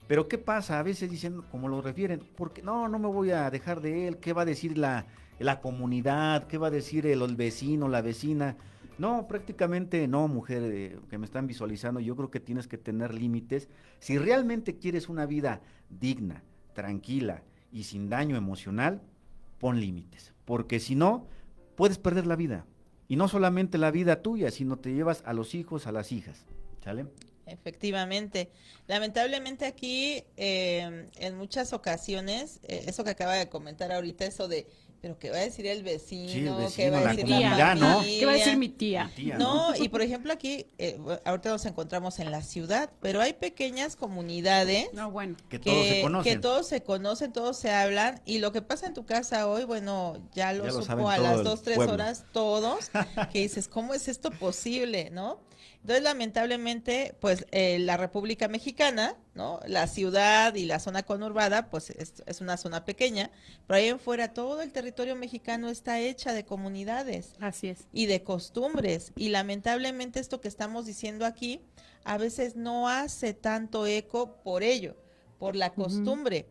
Speaker 2: Pero ¿qué pasa? A veces dicen, como lo refieren, porque no me voy a dejar de él, ¿qué va a decir la comunidad? ¿Qué va a decir el vecino, la vecina? No, prácticamente no, mujer, que me están visualizando, yo creo que tienes que tener límites. Si realmente quieres una vida digna, tranquila y sin daño emocional, pon límites, porque si no, puedes perder la vida. Y no solamente la vida tuya, sino te llevas a los hijos, a las hijas, ¿sale?
Speaker 1: Efectivamente. Lamentablemente aquí, en muchas ocasiones, eso que acaba de comentar ahorita, eso de, pero ¿qué va a decir el vecino?
Speaker 2: Sí, el
Speaker 1: ¿Qué
Speaker 2: vecino,
Speaker 1: va a
Speaker 2: la
Speaker 1: decir
Speaker 2: comunidad, ¿no?
Speaker 1: familia?
Speaker 3: ¿Qué va a decir mi tía?
Speaker 2: Mi tía,
Speaker 1: No, y por ejemplo aquí, ahorita nos encontramos en la ciudad, pero hay pequeñas comunidades
Speaker 3: No, bueno.
Speaker 2: Que todos se
Speaker 1: que
Speaker 2: conocen.
Speaker 1: todos se conocen, todos se hablan, y lo que pasa en tu casa hoy, bueno, ya lo
Speaker 2: Ya lo
Speaker 1: supo
Speaker 2: saben
Speaker 1: a
Speaker 2: todo
Speaker 1: las
Speaker 2: el
Speaker 1: 2, 3
Speaker 2: pueblo.
Speaker 1: horas todos, que dices, ¿cómo es esto posible, no? Entonces, lamentablemente, pues la República Mexicana, ¿no? La ciudad y la zona conurbada, pues es una zona pequeña, pero ahí en fuera todo el territorio mexicano está hecha de comunidades
Speaker 3: Así es.
Speaker 1: y de costumbres. Y lamentablemente esto que estamos diciendo aquí a veces no hace tanto eco por ello, por la costumbre.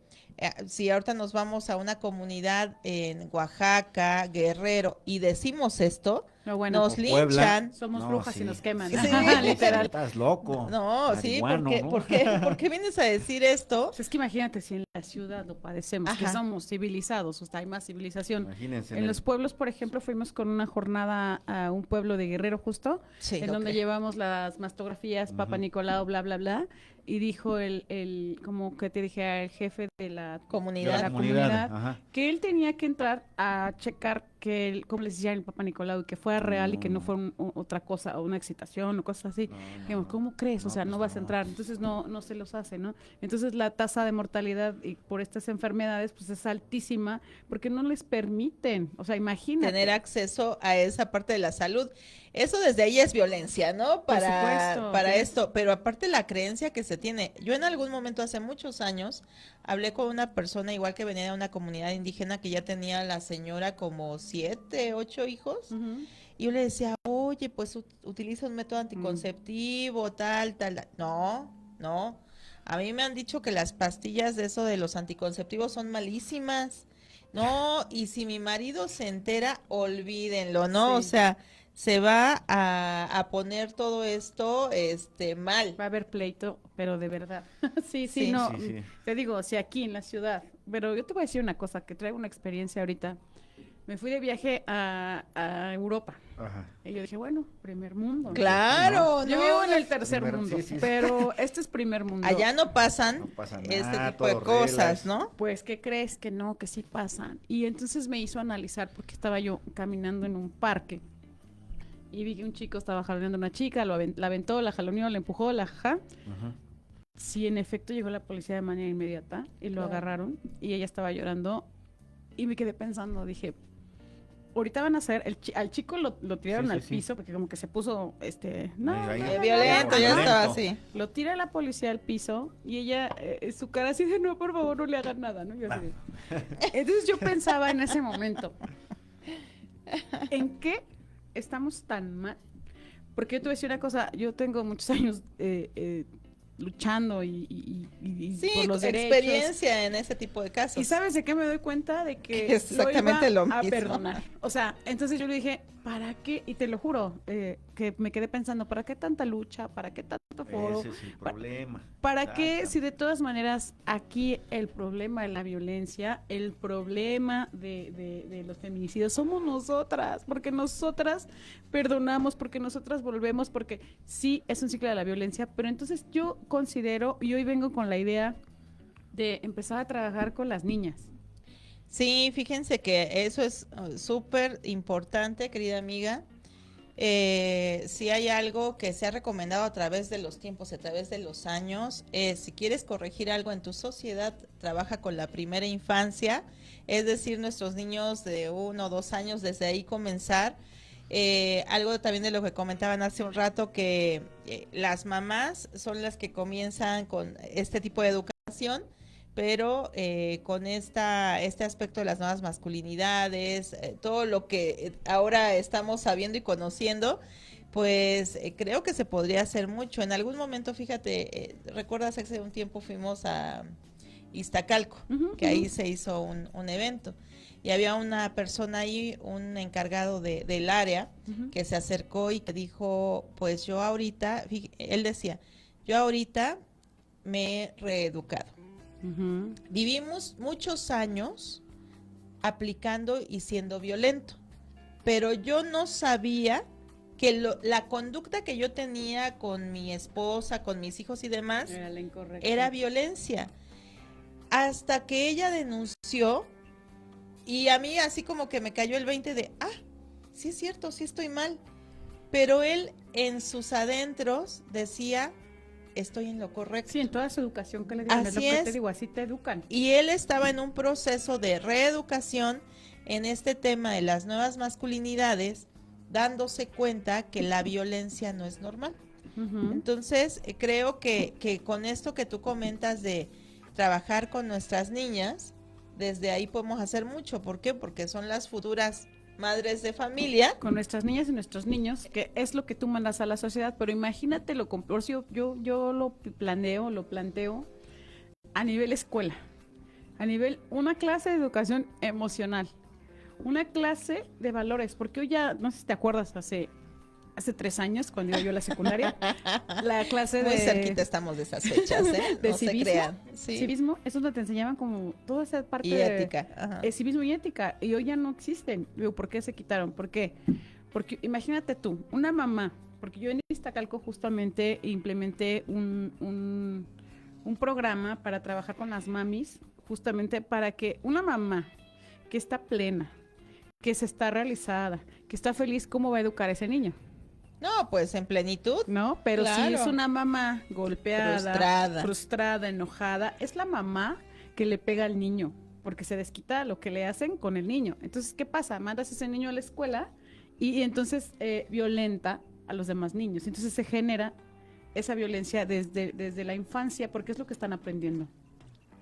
Speaker 1: Si ahorita nos vamos a una comunidad en Oaxaca, Guerrero, y decimos esto,
Speaker 3: No, bueno.
Speaker 1: nos
Speaker 2: O Puebla.
Speaker 1: linchan.
Speaker 3: Somos
Speaker 2: No,
Speaker 3: brujas
Speaker 2: sí.
Speaker 3: y nos queman.
Speaker 1: Sí.
Speaker 3: Literal.
Speaker 2: Estás loco.
Speaker 1: No, sí,
Speaker 2: marihuano, ¿no?
Speaker 1: ¿por qué vienes a decir esto?
Speaker 3: Pues es que imagínate si en la ciudad lo padecemos, que
Speaker 1: Ajá.
Speaker 3: somos civilizados, o sea, hay más civilización.
Speaker 2: Imagínense.
Speaker 3: En los pueblos, por ejemplo, fuimos con una jornada a un pueblo de Guerrero justo,
Speaker 1: Sí,
Speaker 3: en
Speaker 1: lo
Speaker 3: donde
Speaker 1: creo.
Speaker 3: llevamos las mastografías, Papa
Speaker 2: Ujú.
Speaker 3: Nicolau, bla, bla, bla, y dijo como que te dije, el jefe de la
Speaker 1: Comunidad.
Speaker 3: de la comunidad,
Speaker 2: Ajá.
Speaker 3: que él tenía que entrar a checar cómo les decía el Papa Nicolau, y que fuera real y que no
Speaker 2: No.
Speaker 3: fuera otra cosa, o una excitación o cosas así.
Speaker 2: No, no,
Speaker 3: Dijimos,
Speaker 2: no.
Speaker 3: ¿cómo crees? O
Speaker 2: No,
Speaker 3: sea, no
Speaker 2: pues
Speaker 3: vas a
Speaker 2: no.
Speaker 3: entrar. Entonces no se los hace, ¿no? Entonces la tasa de mortalidad y por estas enfermedades pues es altísima porque no les permiten. O sea, imagínate.
Speaker 1: Tener acceso a esa parte de la salud. Eso desde ahí es violencia, ¿no?
Speaker 3: Por
Speaker 1: Para
Speaker 3: supuesto, tienes-
Speaker 1: esto, pero aparte la creencia que se tiene. Yo en algún momento hace muchos años hablé con una persona igual que venía de una comunidad indígena que ya tenía la señora como 7, 8 hijos.
Speaker 3: Ujú.
Speaker 1: Y yo le decía, oye, pues utiliza un método anticonceptivo, tal. No, no. A mí me han dicho que las pastillas de eso de los anticonceptivos son malísimas. No, y si mi marido se entera, olvídenlo, ¿no? O
Speaker 3: Sí.
Speaker 1: sea, se va a poner todo esto, mal.
Speaker 3: Va a haber pleito, pero de verdad. Sí, sí,
Speaker 1: Sí.
Speaker 3: no,
Speaker 2: Sí, sí.
Speaker 3: te digo, sí, aquí en la ciudad. Pero yo te voy a decir una cosa, que traigo una experiencia ahorita. Me fui de viaje a Europa.
Speaker 2: Ajá.
Speaker 3: Y yo dije, bueno, primer mundo, ¿no?
Speaker 1: Claro,
Speaker 3: Yo
Speaker 1: no,
Speaker 3: vivo en
Speaker 1: no,
Speaker 3: el tercer
Speaker 2: Primero,
Speaker 3: mundo,
Speaker 2: sí, sí.
Speaker 3: pero este es primer mundo.
Speaker 1: allá no pasan
Speaker 2: No pasa
Speaker 1: este
Speaker 2: nada,
Speaker 1: tipo de
Speaker 2: todo
Speaker 1: cosas,
Speaker 2: relax.
Speaker 1: ¿no?
Speaker 3: Pues, ¿qué crees? Que no, que sí pasan. Y entonces me hizo analizar, porque estaba yo caminando en un parque y vi que un chico estaba jaloneando a una chica, la aventó, la jaloneó, la empujó, la jaja.
Speaker 2: Ajá.
Speaker 3: Sí, en efecto llegó la policía de manera inmediata y lo
Speaker 1: Claro.
Speaker 3: agarraron y ella estaba llorando y me quedé pensando, dije, ahorita van a hacer, al chico lo tiraron
Speaker 2: Sí, sí,
Speaker 3: al
Speaker 2: sí.
Speaker 3: piso porque como que se puso,
Speaker 2: Medio ahí.
Speaker 1: Violento, ya
Speaker 2: Violento.
Speaker 1: estaba así.
Speaker 3: lo tira la policía al piso y ella, su cara así de, no, por favor, no le hagan nada, ¿no? Yo así de- Entonces yo pensaba en ese momento, ¿en qué estamos tan mal? Porque yo te voy a decir una cosa, yo tengo muchos años luchando y
Speaker 1: Sí,
Speaker 3: por los derechos.
Speaker 1: experiencia en ese tipo de casos.
Speaker 3: ¿Y sabes de qué me doy cuenta? De que
Speaker 1: Es exactamente
Speaker 3: lo
Speaker 1: lo
Speaker 3: iba a
Speaker 1: mismo.
Speaker 3: perdonar. O sea, entonces yo le dije, ¿para qué? Y te lo juro, que me quedé pensando, ¿para qué tanta lucha? ¿Para qué tanto foro?
Speaker 2: Ese es el problema.
Speaker 3: ¿Para qué?
Speaker 2: Exacto.
Speaker 3: Si de todas maneras aquí el problema de la violencia, el problema de los feminicidios somos nosotras, porque nosotras perdonamos, porque nosotras volvemos, porque sí es un ciclo de la violencia, pero entonces yo considero, y hoy vengo con la idea de empezar a trabajar con las niñas.
Speaker 1: Sí, fíjense que eso es súper importante, querida amiga. Si hay algo que se ha recomendado a través de los tiempos, a través de los años, si quieres corregir algo en tu sociedad, trabaja con la primera infancia, es decir, nuestros niños de 1 o 2 años, desde ahí comenzar. Algo también de lo que comentaban hace un rato, que las mamás son las que comienzan con este tipo de educación, pero con este aspecto de las nuevas masculinidades, todo lo que ahora estamos sabiendo y conociendo, pues creo que se podría hacer mucho. En algún momento, fíjate, recuerdas hace un tiempo fuimos a Iztacalco,
Speaker 3: Ujú,
Speaker 1: que ahí
Speaker 3: ujú.
Speaker 1: se hizo un evento. Y había una persona ahí, un encargado del área,
Speaker 3: Ujú.
Speaker 1: que se acercó y que dijo, pues yo ahorita, él decía, yo ahorita me he reeducado.
Speaker 3: Ujú.
Speaker 1: Vivimos muchos años aplicando y siendo violento, pero yo no sabía que la conducta que yo tenía con mi esposa, con mis hijos y demás,
Speaker 3: Era la incorrecta.
Speaker 1: era violencia. Hasta que ella denunció y a mí así como que me cayó el 20 de, sí es cierto, sí estoy mal. Pero él en sus adentros decía, estoy en lo correcto.
Speaker 3: Sí, en toda su educación que le dieron, es lo
Speaker 1: Así
Speaker 3: que
Speaker 1: es.
Speaker 3: te digo, así te educan.
Speaker 1: Y él estaba en un proceso de reeducación en este tema de las nuevas masculinidades, dándose cuenta que la violencia no es normal.
Speaker 3: Ujú.
Speaker 1: Entonces, creo que con esto que tú comentas de trabajar con nuestras niñas, desde ahí podemos hacer mucho. ¿Por qué? Porque son las futuras madres de familia.
Speaker 3: Con nuestras niñas y nuestros niños, que es lo que tú mandas a la sociedad, pero imagínate lo yo lo planteo a nivel escuela, a nivel una clase de educación emocional, una clase de valores, porque hoy ya, no sé si te acuerdas, hace 3 años, cuando iba yo a la secundaria, la clase
Speaker 1: Muy cerquita estamos de esas fechas, ¿eh?
Speaker 3: de
Speaker 1: No se
Speaker 3: civismo,
Speaker 1: crean. Sí.
Speaker 3: civismo, es donde te enseñaban como toda esa parte
Speaker 1: Y ética. Ajá.
Speaker 3: civismo y ética, y hoy ya no existen. Digo, ¿por qué se quitaron? ¿Por qué? Porque imagínate tú, una mamá, porque yo en Iztacalco justamente implementé un programa para trabajar con las mamis, justamente para que una mamá que está plena, que se está realizada, que está feliz, ¿cómo va a educar a ese niño?
Speaker 1: No, pues en plenitud.
Speaker 3: ¿No? Pero si
Speaker 1: Claro.
Speaker 3: es una mamá golpeada, frustrada, enojada, es la mamá que le pega al niño, porque se desquita lo que le hacen con el niño. Entonces, ¿qué pasa? Mandas a ese niño a la escuela y entonces violenta a los demás niños. Entonces se genera esa violencia desde la infancia, porque es lo que están aprendiendo.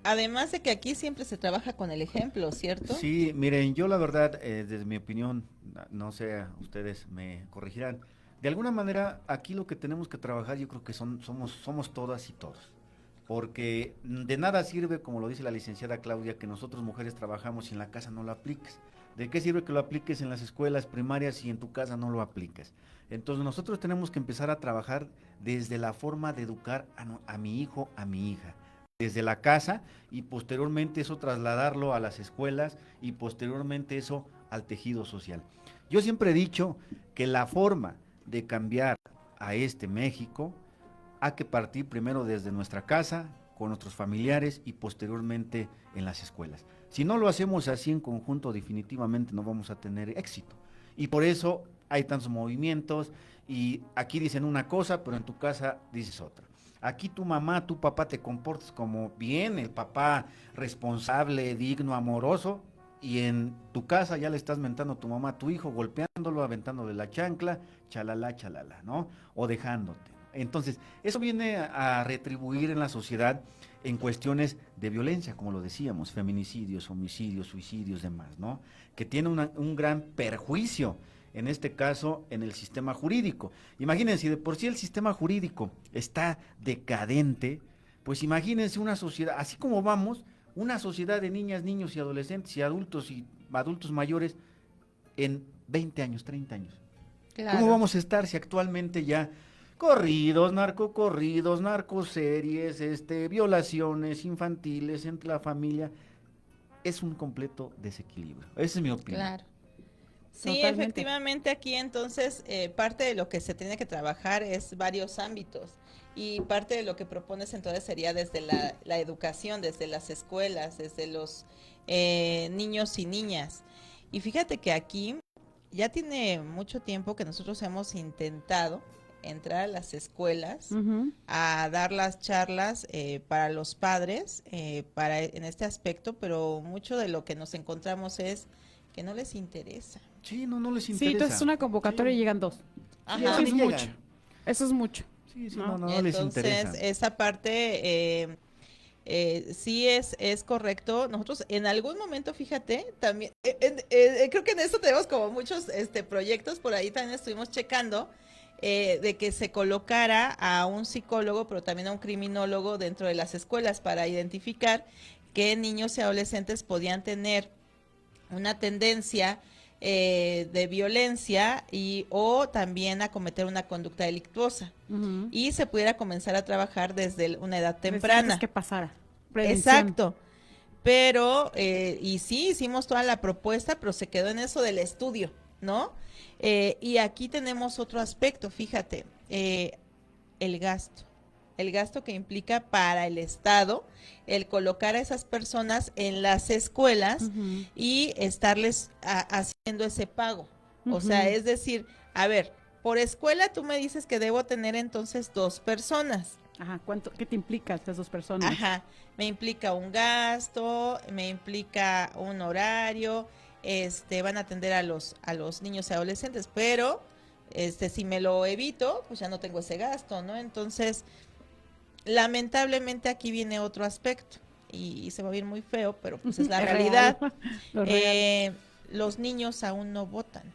Speaker 1: Además de que aquí siempre se trabaja con el ejemplo, ¿cierto?
Speaker 2: Sí, miren, yo la verdad, desde mi opinión, no sé, ustedes me corregirán. De alguna manera, aquí lo que tenemos que trabajar, yo creo que somos todas y todos. porque de nada sirve, como lo dice la licenciada Claudia, que nosotros mujeres trabajamos y en la casa no lo apliques. ¿De qué sirve que lo apliques en las escuelas primarias si en tu casa no lo aplicas? Entonces nosotros tenemos que empezar a trabajar desde la forma de educar a mi hijo, a mi hija, desde la casa, y posteriormente eso trasladarlo a las escuelas y posteriormente eso al tejido social. Yo siempre he dicho que la forma de cambiar a este México hay que partir primero desde nuestra casa, con nuestros familiares y posteriormente en las escuelas. Si no lo hacemos así en conjunto, definitivamente no vamos a tener éxito. Y por eso hay tantos movimientos y aquí dicen una cosa, pero en tu casa dices otra. Aquí tu mamá, tu papá te comportas como bien, el papá responsable, digno, amoroso, y en tu casa ya le estás mentando a tu mamá, a tu hijo, golpeándolo, aventándole la chancla, chalala, chalala, ¿no? O dejándote. Entonces, eso viene a retribuir en la sociedad en cuestiones de violencia, como lo decíamos, feminicidios, homicidios, suicidios, demás, ¿no? Que tiene un gran perjuicio, en este caso, en el sistema jurídico. Imagínense, si de por sí el sistema jurídico está decadente, pues imagínense una sociedad, así como vamos, una sociedad de niñas, niños y adolescentes y adultos mayores en 20 años, 30 años.
Speaker 1: Claro.
Speaker 2: ¿Cómo vamos a estar si actualmente ya corridos, narcoseries, violaciones infantiles entre la familia? Es un completo desequilibrio. Esa es mi opinión.
Speaker 1: Claro. Sí,
Speaker 3: Totalmente.
Speaker 1: efectivamente aquí entonces parte de lo que se tiene que trabajar es varios ámbitos y parte de lo que propones entonces sería desde la educación, desde las escuelas, desde los niños y niñas. Y fíjate que aquí ya tiene mucho tiempo que nosotros hemos intentado entrar a las escuelas a dar las charlas para los padres en este aspecto, pero mucho de lo que nos encontramos es que no les interesa.
Speaker 2: Sí, no les
Speaker 3: Sí,
Speaker 2: interesa.
Speaker 3: entonces es una convocatoria y llegan 2.
Speaker 1: Ajá.
Speaker 3: Eso es
Speaker 2: Ni llegan.
Speaker 3: mucho. Eso es mucho.
Speaker 2: Sí,
Speaker 3: ¿no?
Speaker 2: no les interesa.
Speaker 1: Entonces, esa parte sí es correcto. Nosotros en algún momento, fíjate, también, creo que en esto tenemos como muchos proyectos, por ahí también estuvimos checando, de que se colocara a un psicólogo, pero también a un criminólogo dentro de las escuelas para identificar qué niños y adolescentes podían tener una tendencia de violencia o también a cometer una conducta delictuosa y se pudiera comenzar a trabajar desde una edad temprana.
Speaker 3: Antes que pasara. Prevención.
Speaker 1: Exacto. Pero, y sí, hicimos toda la propuesta, pero se quedó en eso del estudio, ¿no? Y aquí tenemos otro aspecto, fíjate, el gasto que implica para el Estado el colocar a esas personas en las escuelas y estarles haciendo ese pago. O sea, es decir, a ver, por escuela tú me dices que debo tener entonces 2 personas.
Speaker 3: Ajá, ¿qué te implica estas 2 personas?
Speaker 1: Ajá, me implica un gasto, me implica un horario, van a atender a los niños y adolescentes, pero si me lo evito, pues ya no tengo ese gasto, ¿no? Entonces, lamentablemente aquí viene otro aspecto y se va a ver muy feo, pero pues es la realidad. Los niños aún no votan,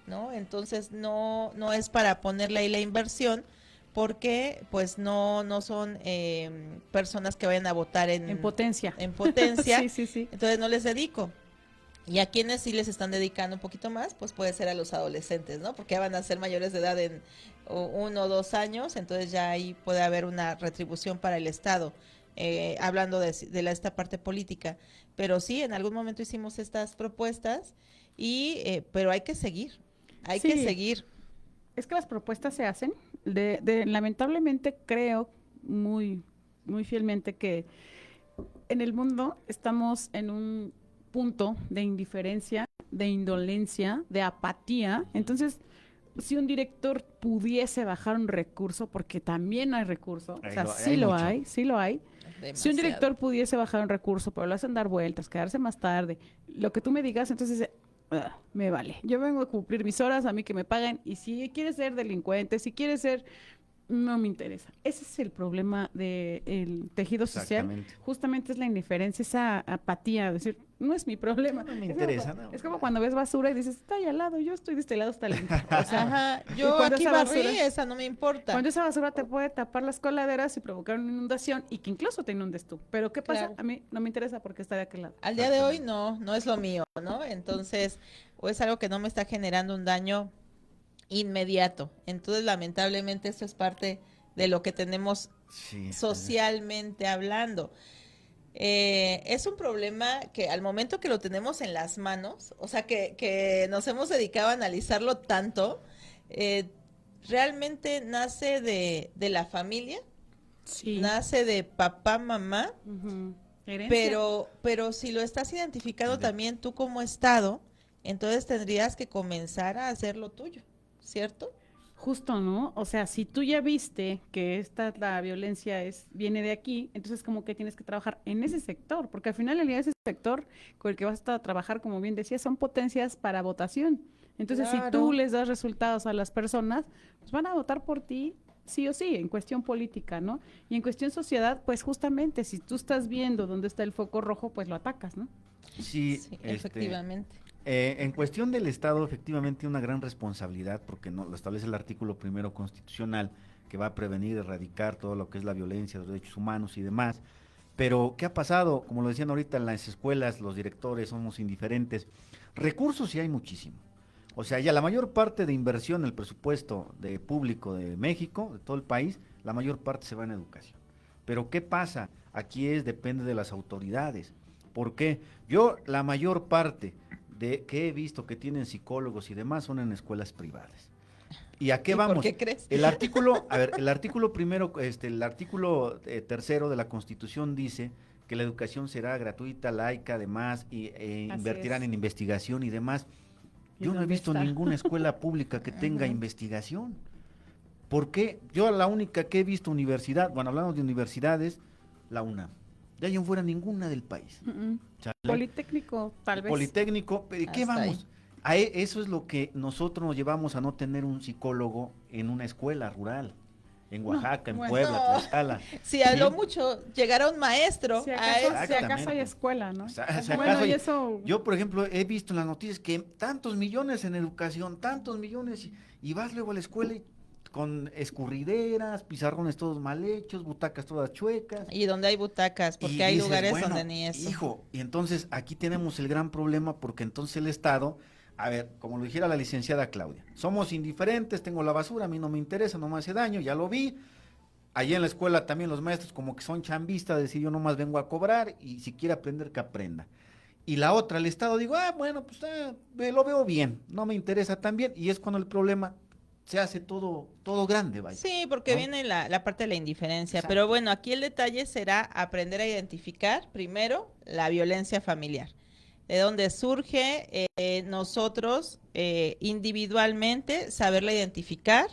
Speaker 1: ¿no? Entonces no es para ponerle ahí la inversión porque pues no son personas que vayan a votar en
Speaker 3: potencia.
Speaker 1: En potencia.
Speaker 3: Sí.
Speaker 1: Entonces no les dedico. Y a quienes sí les están dedicando un poquito más, pues puede ser a los adolescentes, ¿no? Porque ya van a ser mayores de edad en 1 o 2 años, entonces ya ahí puede haber una retribución para el Estado, hablando de esta parte política. Pero sí, en algún momento hicimos estas propuestas, pero hay que seguir, que seguir.
Speaker 3: Es que las propuestas se hacen. Lamentablemente creo muy, muy fielmente que en el mundo estamos en un punto de indiferencia, de indolencia, de apatía. Entonces, si un director pudiese bajar un recurso, porque también hay recurso, o sea, sí lo hay.
Speaker 1: Demasiado.
Speaker 3: Si un director pudiese bajar un recurso, pero lo hacen dar vueltas, quedarse más tarde, lo que tú me digas, entonces me vale. Yo vengo a cumplir mis horas, a mí que me paguen, y si quieres ser delincuente, si quieres ser no me interesa. Ese es el problema del tejido social.
Speaker 2: Exactamente.
Speaker 3: Justamente es la indiferencia, esa apatía, decir, no es mi problema.
Speaker 2: No me
Speaker 3: Es
Speaker 2: interesa,
Speaker 3: como,
Speaker 2: no.
Speaker 3: es como cuando ves basura y dices, está ahí al lado, yo estoy de este lado, está limpio. O sea,
Speaker 1: Ajá,
Speaker 3: y
Speaker 1: yo
Speaker 3: cuando
Speaker 1: aquí
Speaker 3: esa
Speaker 1: barrí,
Speaker 3: basura-
Speaker 1: esa no me importa.
Speaker 3: cuando esa basura te puede tapar las coladeras y provocar una inundación y que incluso te inundes tú. Pero ¿qué pasa?
Speaker 1: Claro.
Speaker 3: A mí no me interesa porque está de aquel lado.
Speaker 1: Al día de hoy no es lo mío, ¿no? Entonces, o es algo que no me está generando un daño inmediato. Entonces, lamentablemente, esto es parte de lo que tenemos
Speaker 2: Sí.
Speaker 1: socialmente hablando. Es un problema que al momento que lo tenemos en las manos, o sea, que nos hemos dedicado a analizarlo tanto, realmente nace de la familia,
Speaker 3: Sí.
Speaker 1: nace de papá, mamá,
Speaker 3: Ujú. Herencia.
Speaker 1: pero si lo estás identificando
Speaker 2: De-
Speaker 1: también tú como Estado, entonces tendrías que comenzar a hacer lo tuyo, ¿cierto?
Speaker 3: Justo, ¿no? O sea, si tú ya viste que la violencia viene de aquí, entonces como que tienes que trabajar en ese sector, porque al final el día ese sector con el que vas a trabajar, como bien decías, son potencias para votación. Entonces, si
Speaker 1: Claro.
Speaker 3: tú les das resultados a las personas, pues van a votar por ti sí o sí, en cuestión política, ¿no? Y en cuestión sociedad, pues justamente, si tú estás viendo dónde está el foco rojo, pues lo atacas, ¿no?
Speaker 2: Sí,
Speaker 1: Sí, efectivamente.
Speaker 2: En cuestión del Estado, efectivamente, tiene una gran responsabilidad, porque no lo establece el artículo primero constitucional, que va a prevenir, erradicar todo lo que es la violencia, los derechos humanos y demás. Pero, ¿qué ha pasado? Como lo decían ahorita, en las escuelas, los directores somos indiferentes. Recursos sí hay muchísimo. O sea, ya la mayor parte de inversión en el presupuesto de público de México, de todo el país, la mayor parte se va en educación. Pero, ¿qué pasa? Aquí depende de las autoridades. ¿Por qué? Yo, la mayor parte de que he visto que tienen psicólogos y demás son en escuelas privadas. ¿Y a qué
Speaker 1: ¿Y
Speaker 2: vamos?
Speaker 1: por qué crees?
Speaker 2: El artículo, a ver, el artículo primero, el artículo tercero de la Constitución dice que la educación será gratuita, laica, además, y
Speaker 3: Así
Speaker 2: invertirán
Speaker 3: es.
Speaker 2: en investigación y demás.
Speaker 3: ¿Y
Speaker 2: Yo no he
Speaker 3: dónde
Speaker 2: visto
Speaker 3: está?
Speaker 2: ninguna escuela pública que tenga
Speaker 1: Ujú.
Speaker 2: investigación. ¿Por qué? Yo la única que he visto universidad, bueno, hablamos de universidades, la UNAM. De ahí en fuera ninguna del país.
Speaker 3: Mm,
Speaker 2: ¿Sale?
Speaker 3: Politécnico, tal vez.
Speaker 2: Politécnico, pero ¿y qué
Speaker 1: Hasta
Speaker 2: vamos? Eso es lo que nosotros nos llevamos a no tener un psicólogo en una escuela rural, en Oaxaca, en
Speaker 3: bueno.
Speaker 2: Puebla,
Speaker 1: No.
Speaker 2: Tlaxcala.
Speaker 1: Si a lo
Speaker 2: Sí.
Speaker 1: mucho llegara un maestro
Speaker 3: Si
Speaker 1: a
Speaker 3: acaso,
Speaker 1: eso,
Speaker 3: si acaso hay
Speaker 2: Exactamente.
Speaker 3: escuela, ¿no?
Speaker 2: O sea, si
Speaker 3: Bueno,
Speaker 2: acaso
Speaker 3: y
Speaker 2: hay-
Speaker 3: eso...
Speaker 2: Yo, por ejemplo, he visto en las noticias que tantos millones en educación, tantos millones, y vas luego a la escuela y con escurrideras, pizarrones todos mal hechos, butacas todas chuecas.
Speaker 1: y donde hay butacas, porque
Speaker 2: Y
Speaker 1: hay
Speaker 2: dices,
Speaker 1: lugares
Speaker 2: bueno,
Speaker 1: donde ni eso.
Speaker 2: hijo, y entonces aquí tenemos el gran problema porque entonces el Estado, a ver, como lo dijera la licenciada Claudia, somos indiferentes, tengo la basura, a mí no me interesa, no me hace daño, ya lo vi. Allí en la escuela también los maestros como que son chambistas, decir yo nomás vengo a cobrar y si quiere aprender que aprenda. Y la otra, el Estado, digo, bueno, pues lo veo bien, no me interesa tan bien, y es cuando el problema se hace todo grande, vaya.
Speaker 1: Sí, porque
Speaker 2: ¿no?
Speaker 1: viene la parte de la indiferencia.
Speaker 2: Exacto.
Speaker 1: Pero bueno, aquí el detalle será aprender a identificar primero la violencia familiar. De dónde surge, nosotros individualmente saberla identificar.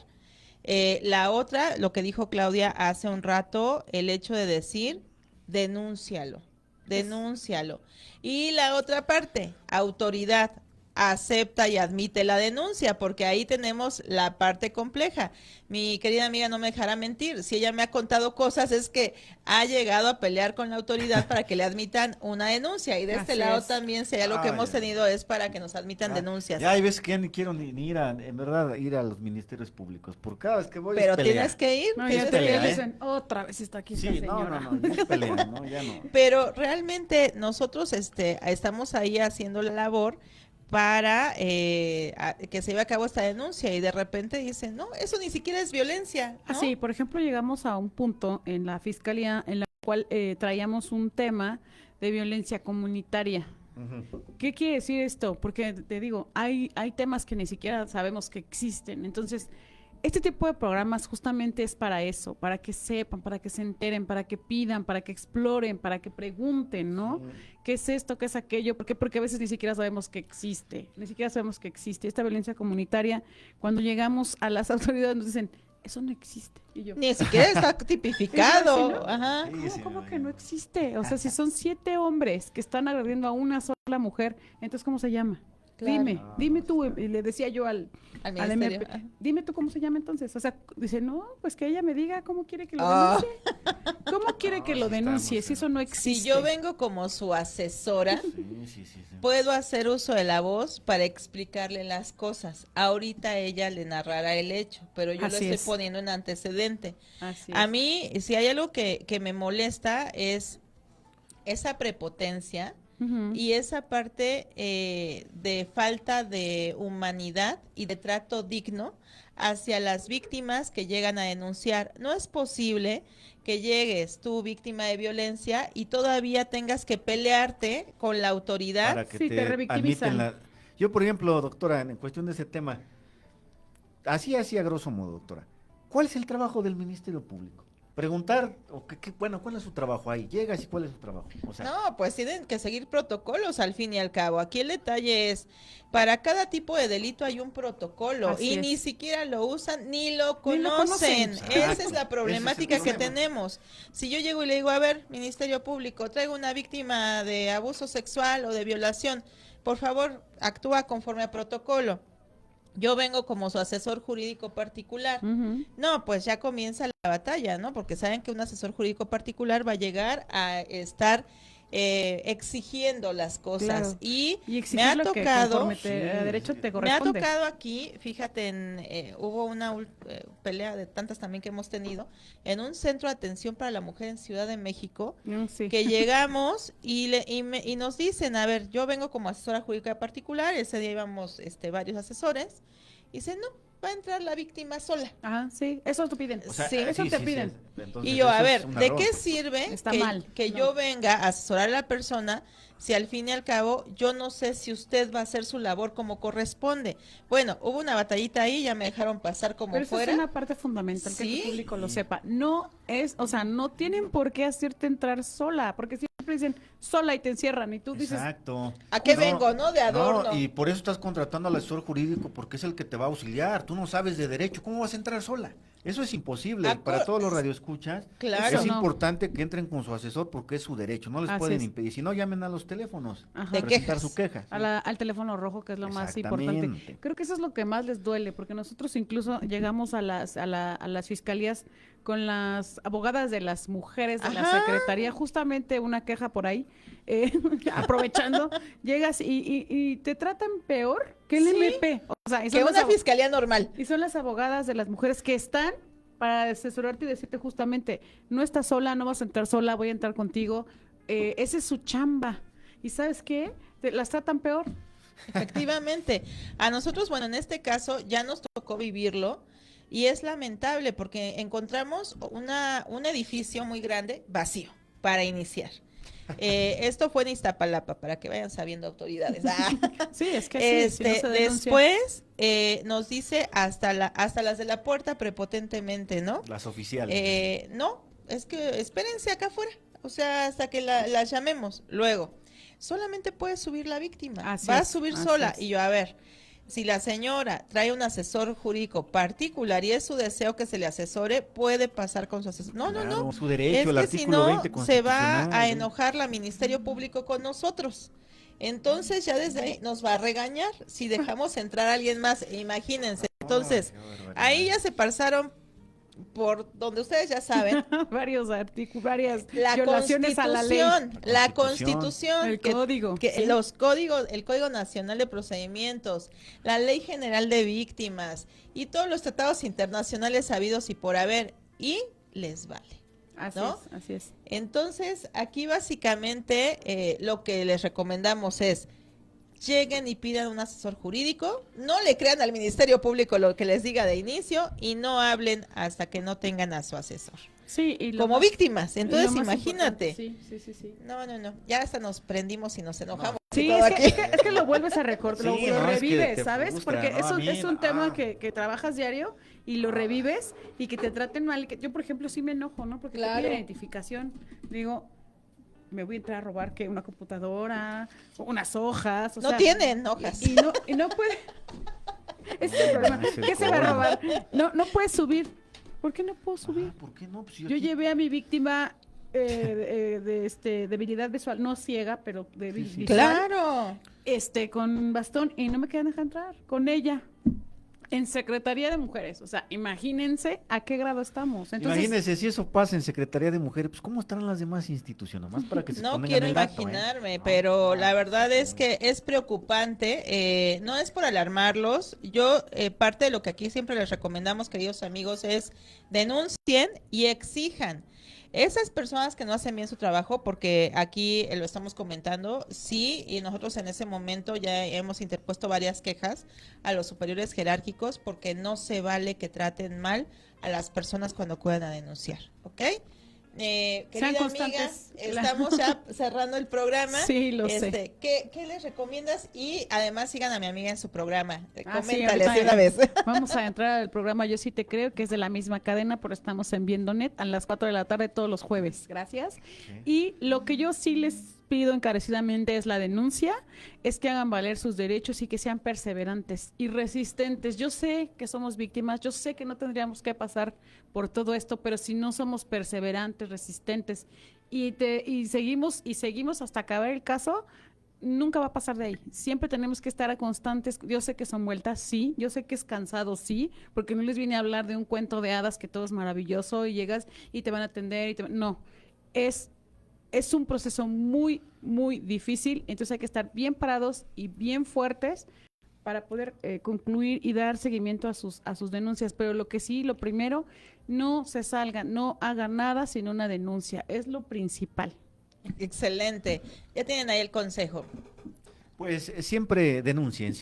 Speaker 1: La otra, lo que dijo Claudia hace un rato, el hecho de decir, denúncialo, denúncialo. Y la otra parte, autoridad, acepta y admite la denuncia, porque ahí tenemos la parte compleja. Mi querida amiga no me dejará mentir, si ella me ha contado cosas es que ha llegado a pelear con la autoridad para que le admitan una denuncia, y de este
Speaker 3: Así
Speaker 1: lado
Speaker 3: es.
Speaker 1: también, si lo que hemos
Speaker 2: ya.
Speaker 1: tenido es para que nos admitan denuncias.
Speaker 2: Ya hay veces que ya ni quiero ni ir en verdad, ir a los ministerios públicos, por cada vez que voy
Speaker 1: Pero
Speaker 2: es pelea.
Speaker 1: tienes que ir,
Speaker 3: No, y
Speaker 1: tienes
Speaker 3: hasta
Speaker 1: que
Speaker 3: que
Speaker 2: pelea,
Speaker 1: ir.
Speaker 3: dicen, otra vez está aquí
Speaker 2: Sí,
Speaker 3: esta
Speaker 2: no,
Speaker 3: señora.
Speaker 2: es pelea, no, ya no.
Speaker 1: Pero realmente nosotros estamos ahí haciendo la labor para que se lleve a cabo esta denuncia, y de repente dicen, no, eso ni siquiera es violencia, ¿no?
Speaker 3: Así, por ejemplo, llegamos a un punto en la fiscalía en la cual traíamos un tema de violencia comunitaria.
Speaker 2: Ujú.
Speaker 3: ¿Qué quiere decir esto? Porque te digo, hay temas que ni siquiera sabemos que existen. Entonces, este tipo de programas justamente es para eso, para que sepan, para que se enteren, para que pidan, para que exploren, para que pregunten, ¿no? ¿Qué es esto? ¿Qué es aquello? ¿Por qué? Porque a veces ni siquiera sabemos que existe, ni siquiera sabemos que existe. Esta violencia comunitaria, cuando llegamos a las autoridades nos dicen, eso no existe. Y yo,
Speaker 1: Ni siquiera está tipificado.
Speaker 3: Sí, ¿no?
Speaker 1: Ajá.
Speaker 2: Sí,
Speaker 3: ¿cómo,
Speaker 2: sí,
Speaker 3: cómo
Speaker 2: no,
Speaker 3: que
Speaker 2: ya.
Speaker 3: no existe? O sea, si son 7 hombres que están agrediendo a una sola mujer, entonces ¿cómo se llama?
Speaker 1: Claro.
Speaker 3: Dime tú, y le decía yo
Speaker 1: Al
Speaker 3: al
Speaker 1: ministerio.
Speaker 3: MP, dime tú cómo se llama entonces. O sea, dice, no, pues que ella me diga cómo quiere que lo
Speaker 1: Ah.
Speaker 3: denuncie. ¿Cómo quiere que lo
Speaker 2: sí
Speaker 3: denuncie?
Speaker 2: estamos,
Speaker 3: Si eso no existe.
Speaker 1: Si yo vengo como su asesora,
Speaker 2: Sí.
Speaker 1: puedo hacer uso de la voz para explicarle las cosas. Ahorita ella le narrará el hecho, pero yo
Speaker 3: Así
Speaker 1: lo estoy
Speaker 3: es.
Speaker 1: poniendo en antecedente.
Speaker 3: Así
Speaker 1: A
Speaker 3: es.
Speaker 1: mí, si hay algo que me molesta es esa prepotencia
Speaker 3: Ujú.
Speaker 1: y esa parte de falta de humanidad y de trato digno hacia las víctimas que llegan a denunciar. No es posible que llegues tú, víctima de violencia, y todavía tengas que pelearte con la autoridad.
Speaker 2: Para que
Speaker 3: Sí, te
Speaker 2: te
Speaker 3: revictimizan.
Speaker 2: admiten la... Yo, por ejemplo, doctora, en cuestión de ese tema, así a grosso modo, doctora, ¿cuál es el trabajo del Ministerio Público? Preguntar, bueno, ¿cuál es su trabajo ahí? Llegas y ¿cuál es su trabajo? O sea,
Speaker 1: No, pues tienen que seguir protocolos al fin y al cabo. Aquí el detalle es, para cada tipo de delito hay un protocolo
Speaker 3: Así
Speaker 1: y
Speaker 3: es.
Speaker 1: ni siquiera lo usan ni lo
Speaker 3: Ni lo
Speaker 1: conocen.
Speaker 3: conocen.
Speaker 1: Esa
Speaker 2: Exacto.
Speaker 1: es la problemática
Speaker 2: Ese es el
Speaker 1: que
Speaker 2: problema.
Speaker 1: tenemos. Si yo llego y le digo, a ver, Ministerio Público, traigo una víctima de abuso sexual o de violación, por favor, actúa conforme a protocolo. Yo vengo como su asesor jurídico particular.
Speaker 3: Ujú.
Speaker 1: No, pues ya comienza la batalla, ¿no? Porque saben que un asesor jurídico particular va a llegar a estar exigiendo las cosas.
Speaker 3: Claro.
Speaker 1: Y
Speaker 3: Y
Speaker 1: me
Speaker 3: exigir
Speaker 1: ha
Speaker 3: lo que
Speaker 1: tocado,
Speaker 3: conforme a derecho te
Speaker 1: me ha
Speaker 3: corresponde.
Speaker 1: tocado aquí, fíjate, hubo una pelea de tantas también que hemos tenido, en un centro de atención para la mujer en Ciudad de México,
Speaker 3: Sí.
Speaker 1: que llegamos y nos dicen, a ver, yo vengo como asesora jurídica particular, ese día íbamos varios asesores, y dicen, no, va a entrar la víctima sola.
Speaker 3: Ah, sí, eso te piden.
Speaker 2: o sea,
Speaker 1: sí,
Speaker 3: eso te piden.
Speaker 2: Entonces,
Speaker 1: Y yo, a
Speaker 2: eso es
Speaker 1: ver,
Speaker 2: un
Speaker 1: ¿de
Speaker 2: error.
Speaker 1: qué sirve
Speaker 3: Está
Speaker 1: que,
Speaker 3: mal,
Speaker 1: que
Speaker 3: no.
Speaker 1: yo venga a asesorar a la persona si al fin y al cabo yo no sé si usted va a hacer su labor como corresponde? Bueno, hubo una batallita ahí, ya me dejaron pasar como
Speaker 3: Pero esa
Speaker 1: fuera.
Speaker 3: es una parte fundamental que
Speaker 1: Sí.
Speaker 3: el público lo sepa. No es, o sea, no tienen por qué hacerte entrar sola, porque siempre dicen sola y te encierran y tú dices,
Speaker 2: Exacto.
Speaker 1: ¿A qué vengo, no? De adorno.
Speaker 2: No, y por eso estás contratando al asesor jurídico, porque es el que te va a auxiliar. Tú no sabes de derecho, ¿cómo vas a entrar sola? Eso es imposible.
Speaker 1: Aco-
Speaker 2: Para todos los radioescuchas,
Speaker 1: Claro.
Speaker 2: es
Speaker 3: no.
Speaker 2: importante que entren con su asesor porque es su derecho. No les
Speaker 3: Así
Speaker 2: pueden
Speaker 3: es.
Speaker 2: impedir. Si no, llamen a los teléfonos
Speaker 3: Ajá.
Speaker 2: para
Speaker 1: De
Speaker 2: presentar
Speaker 1: quejas.
Speaker 2: su queja.
Speaker 3: al teléfono rojo, que es lo más importante.
Speaker 2: Exactamente.
Speaker 3: Creo que eso es lo que más les duele, porque nosotros incluso llegamos a las fiscalías con las abogadas de las mujeres de la
Speaker 1: Ajá.
Speaker 3: secretaría, justamente una queja por ahí, aprovechando, llegas y te tratan peor que el
Speaker 1: Sí.
Speaker 3: MP. O sea, y son
Speaker 1: Que
Speaker 3: las
Speaker 1: una
Speaker 3: abo-
Speaker 1: fiscalía normal.
Speaker 3: y son las abogadas de las mujeres que están para asesorarte y decirte justamente, no estás sola, no vas a entrar sola, voy a entrar contigo. Esa es su chamba. ¿Y sabes qué? Las tratan peor.
Speaker 1: Efectivamente. A nosotros, bueno, en este caso ya nos tocó vivirlo y es lamentable porque encontramos un edificio muy grande vacío para iniciar. Esto fue en Iztapalapa, para que vayan sabiendo autoridades.
Speaker 3: Sí, es que sí, si no se denuncia.
Speaker 1: Después nos dice hasta las de la puerta prepotentemente, ¿no?
Speaker 2: Las oficiales.
Speaker 1: No, es que espérense acá afuera, o sea, hasta que las llamemos. Luego, solamente puede subir la víctima,
Speaker 3: Así
Speaker 1: va a
Speaker 3: es,
Speaker 1: subir
Speaker 3: así
Speaker 1: sola.
Speaker 3: es.
Speaker 1: Y yo, a ver, si la señora trae un asesor jurídico particular y es su deseo que se le asesore, puede pasar con su asesor. No, no,
Speaker 2: Claro,
Speaker 1: no.
Speaker 2: su derecho,
Speaker 1: Es
Speaker 2: el
Speaker 1: que
Speaker 2: artículo
Speaker 1: si no,
Speaker 2: 20
Speaker 1: se va
Speaker 2: constitucional,
Speaker 1: a
Speaker 2: ¿eh?
Speaker 1: enojar la Ministerio Público con nosotros. Entonces ya desde ahí nos va a regañar si dejamos entrar a alguien más, imagínense. Entonces,
Speaker 2: Qué barbaridad.
Speaker 1: ahí ya se pasaron por donde ustedes ya saben,
Speaker 3: Varios artículos, varias
Speaker 1: la
Speaker 3: violaciones a la ley.
Speaker 1: la
Speaker 2: Constitución.
Speaker 1: Constitución,
Speaker 3: El
Speaker 1: que-
Speaker 3: código.
Speaker 1: que
Speaker 3: sí.
Speaker 1: los códigos, el Código Nacional de Procedimientos, la Ley General de Víctimas y todos los tratados internacionales habidos y por haber, y les vale.
Speaker 3: Así
Speaker 1: ¿no?
Speaker 3: es, así es.
Speaker 1: Entonces, aquí básicamente lo que les recomendamos es lleguen y pidan un asesor jurídico, no le crean al Ministerio Público lo que les diga de inicio y no hablen hasta que no tengan a su asesor.
Speaker 3: Sí, y lo
Speaker 1: Como
Speaker 3: más-
Speaker 1: víctimas, entonces
Speaker 3: lo más
Speaker 1: imagínate.
Speaker 3: importante, Sí, sí, sí, sí.
Speaker 1: No, ya hasta nos prendimos y nos enojamos.
Speaker 3: Sí,
Speaker 1: y todo
Speaker 3: es que,
Speaker 1: aquí.
Speaker 3: es que lo vuelves a recordar,
Speaker 2: Sí,
Speaker 3: lo
Speaker 2: no, es que
Speaker 3: revives,
Speaker 2: te
Speaker 3: ¿sabes?
Speaker 2: frustra,
Speaker 3: Porque
Speaker 2: ¿no?
Speaker 3: eso
Speaker 2: A mí,
Speaker 3: es un tema
Speaker 2: ah.
Speaker 3: que trabajas diario y lo revives y que te traten mal. Yo, por ejemplo, sí me enojo, ¿no? Porque te
Speaker 1: Claro.
Speaker 3: piden identificación. Digo, me voy a entrar a robar que una computadora, unas hojas. O
Speaker 1: No
Speaker 3: sea,
Speaker 1: tienen hojas.
Speaker 3: y no puede. Ese es el problema.
Speaker 2: Es el
Speaker 3: ¿Qué se va a
Speaker 2: colmo.
Speaker 3: robar? No puedes subir. ¿Por qué no puedo subir?
Speaker 2: Ah, ¿por qué no? Pues
Speaker 3: Yo
Speaker 2: aquí-
Speaker 3: llevé a mi víctima debilidad visual, no ciega, pero visual,
Speaker 1: Claro.
Speaker 3: con bastón, y no me querían dejar entrar con ella en Secretaría de Mujeres. O sea, imagínense a qué grado estamos. Entonces,
Speaker 2: Imagínense, si eso pasa en Secretaría de Mujeres, pues ¿cómo estarán las demás instituciones? Más para que se
Speaker 1: No
Speaker 2: pongan
Speaker 1: quiero
Speaker 2: el dato,
Speaker 1: imaginarme, pero la verdad es que es preocupante. No es por alarmarlos. Yo, parte de lo que aquí siempre les recomendamos, queridos amigos, es denuncien y exijan. Esas personas que no hacen bien su trabajo, porque aquí lo estamos comentando, sí, y nosotros en ese momento ya hemos interpuesto varias quejas a los superiores jerárquicos porque no se vale que traten mal a las personas cuando acudan a denunciar, ¿ok?
Speaker 3: Sean
Speaker 1: Querida amiga,
Speaker 3: constantes.
Speaker 1: estamos ya cerrando el programa.
Speaker 3: Sí, lo sé.
Speaker 1: ¿Qué les recomiendas? Y además sigan a mi amiga en su programa.
Speaker 3: Sí,
Speaker 1: Coméntales
Speaker 3: ahorita
Speaker 1: de una vez.
Speaker 3: vamos a entrar al programa Yo Sí Te Creo, que es de la misma cadena, pero estamos en Viendo.net a las 4 de la tarde todos los jueves. Gracias. Y lo que yo sí les pido encarecidamente es la denuncia, es que hagan valer sus derechos y que sean perseverantes y resistentes. Yo sé que somos víctimas, yo sé que no tendríamos que pasar por todo esto, pero si no somos perseverantes, resistentes y seguimos hasta acabar el caso, nunca va a pasar de ahí. Siempre tenemos que estar a constantes. Yo sé que son vueltas, sí. Yo sé que es cansado, sí. Porque no les vine a hablar de un cuento de hadas que todo es maravilloso y llegas y te van a atender. No, es un proceso muy, muy difícil. Entonces hay que estar bien parados y bien fuertes para poder concluir y dar seguimiento a sus denuncias. Pero lo que sí, lo primero, no se salgan, no hagan nada sin una denuncia. Es lo principal.
Speaker 1: Excelente. Ya tienen ahí el consejo.
Speaker 2: Pues siempre denuncien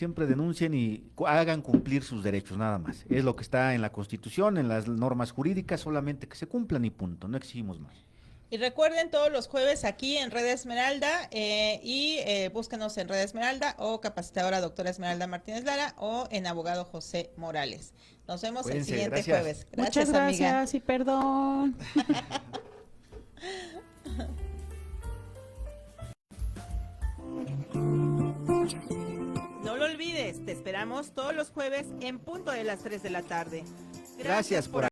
Speaker 2: y hagan cumplir sus derechos, nada más. Es lo que está en la Constitución, en las normas jurídicas, solamente que se cumplan y punto, no exigimos más.
Speaker 1: Y recuerden todos los jueves aquí en Red Esmeralda búsquenos en Red Esmeralda o capacitadora doctora Esmeralda Martínez Lara o en abogado José Morales. Nos vemos el
Speaker 2: Cuídense,
Speaker 1: siguiente
Speaker 2: gracias.
Speaker 1: jueves.
Speaker 3: Muchas
Speaker 1: amiga.
Speaker 3: gracias y perdón.
Speaker 1: No lo olvides, te esperamos todos los jueves en punto de las 3 de la tarde.
Speaker 2: Gracias por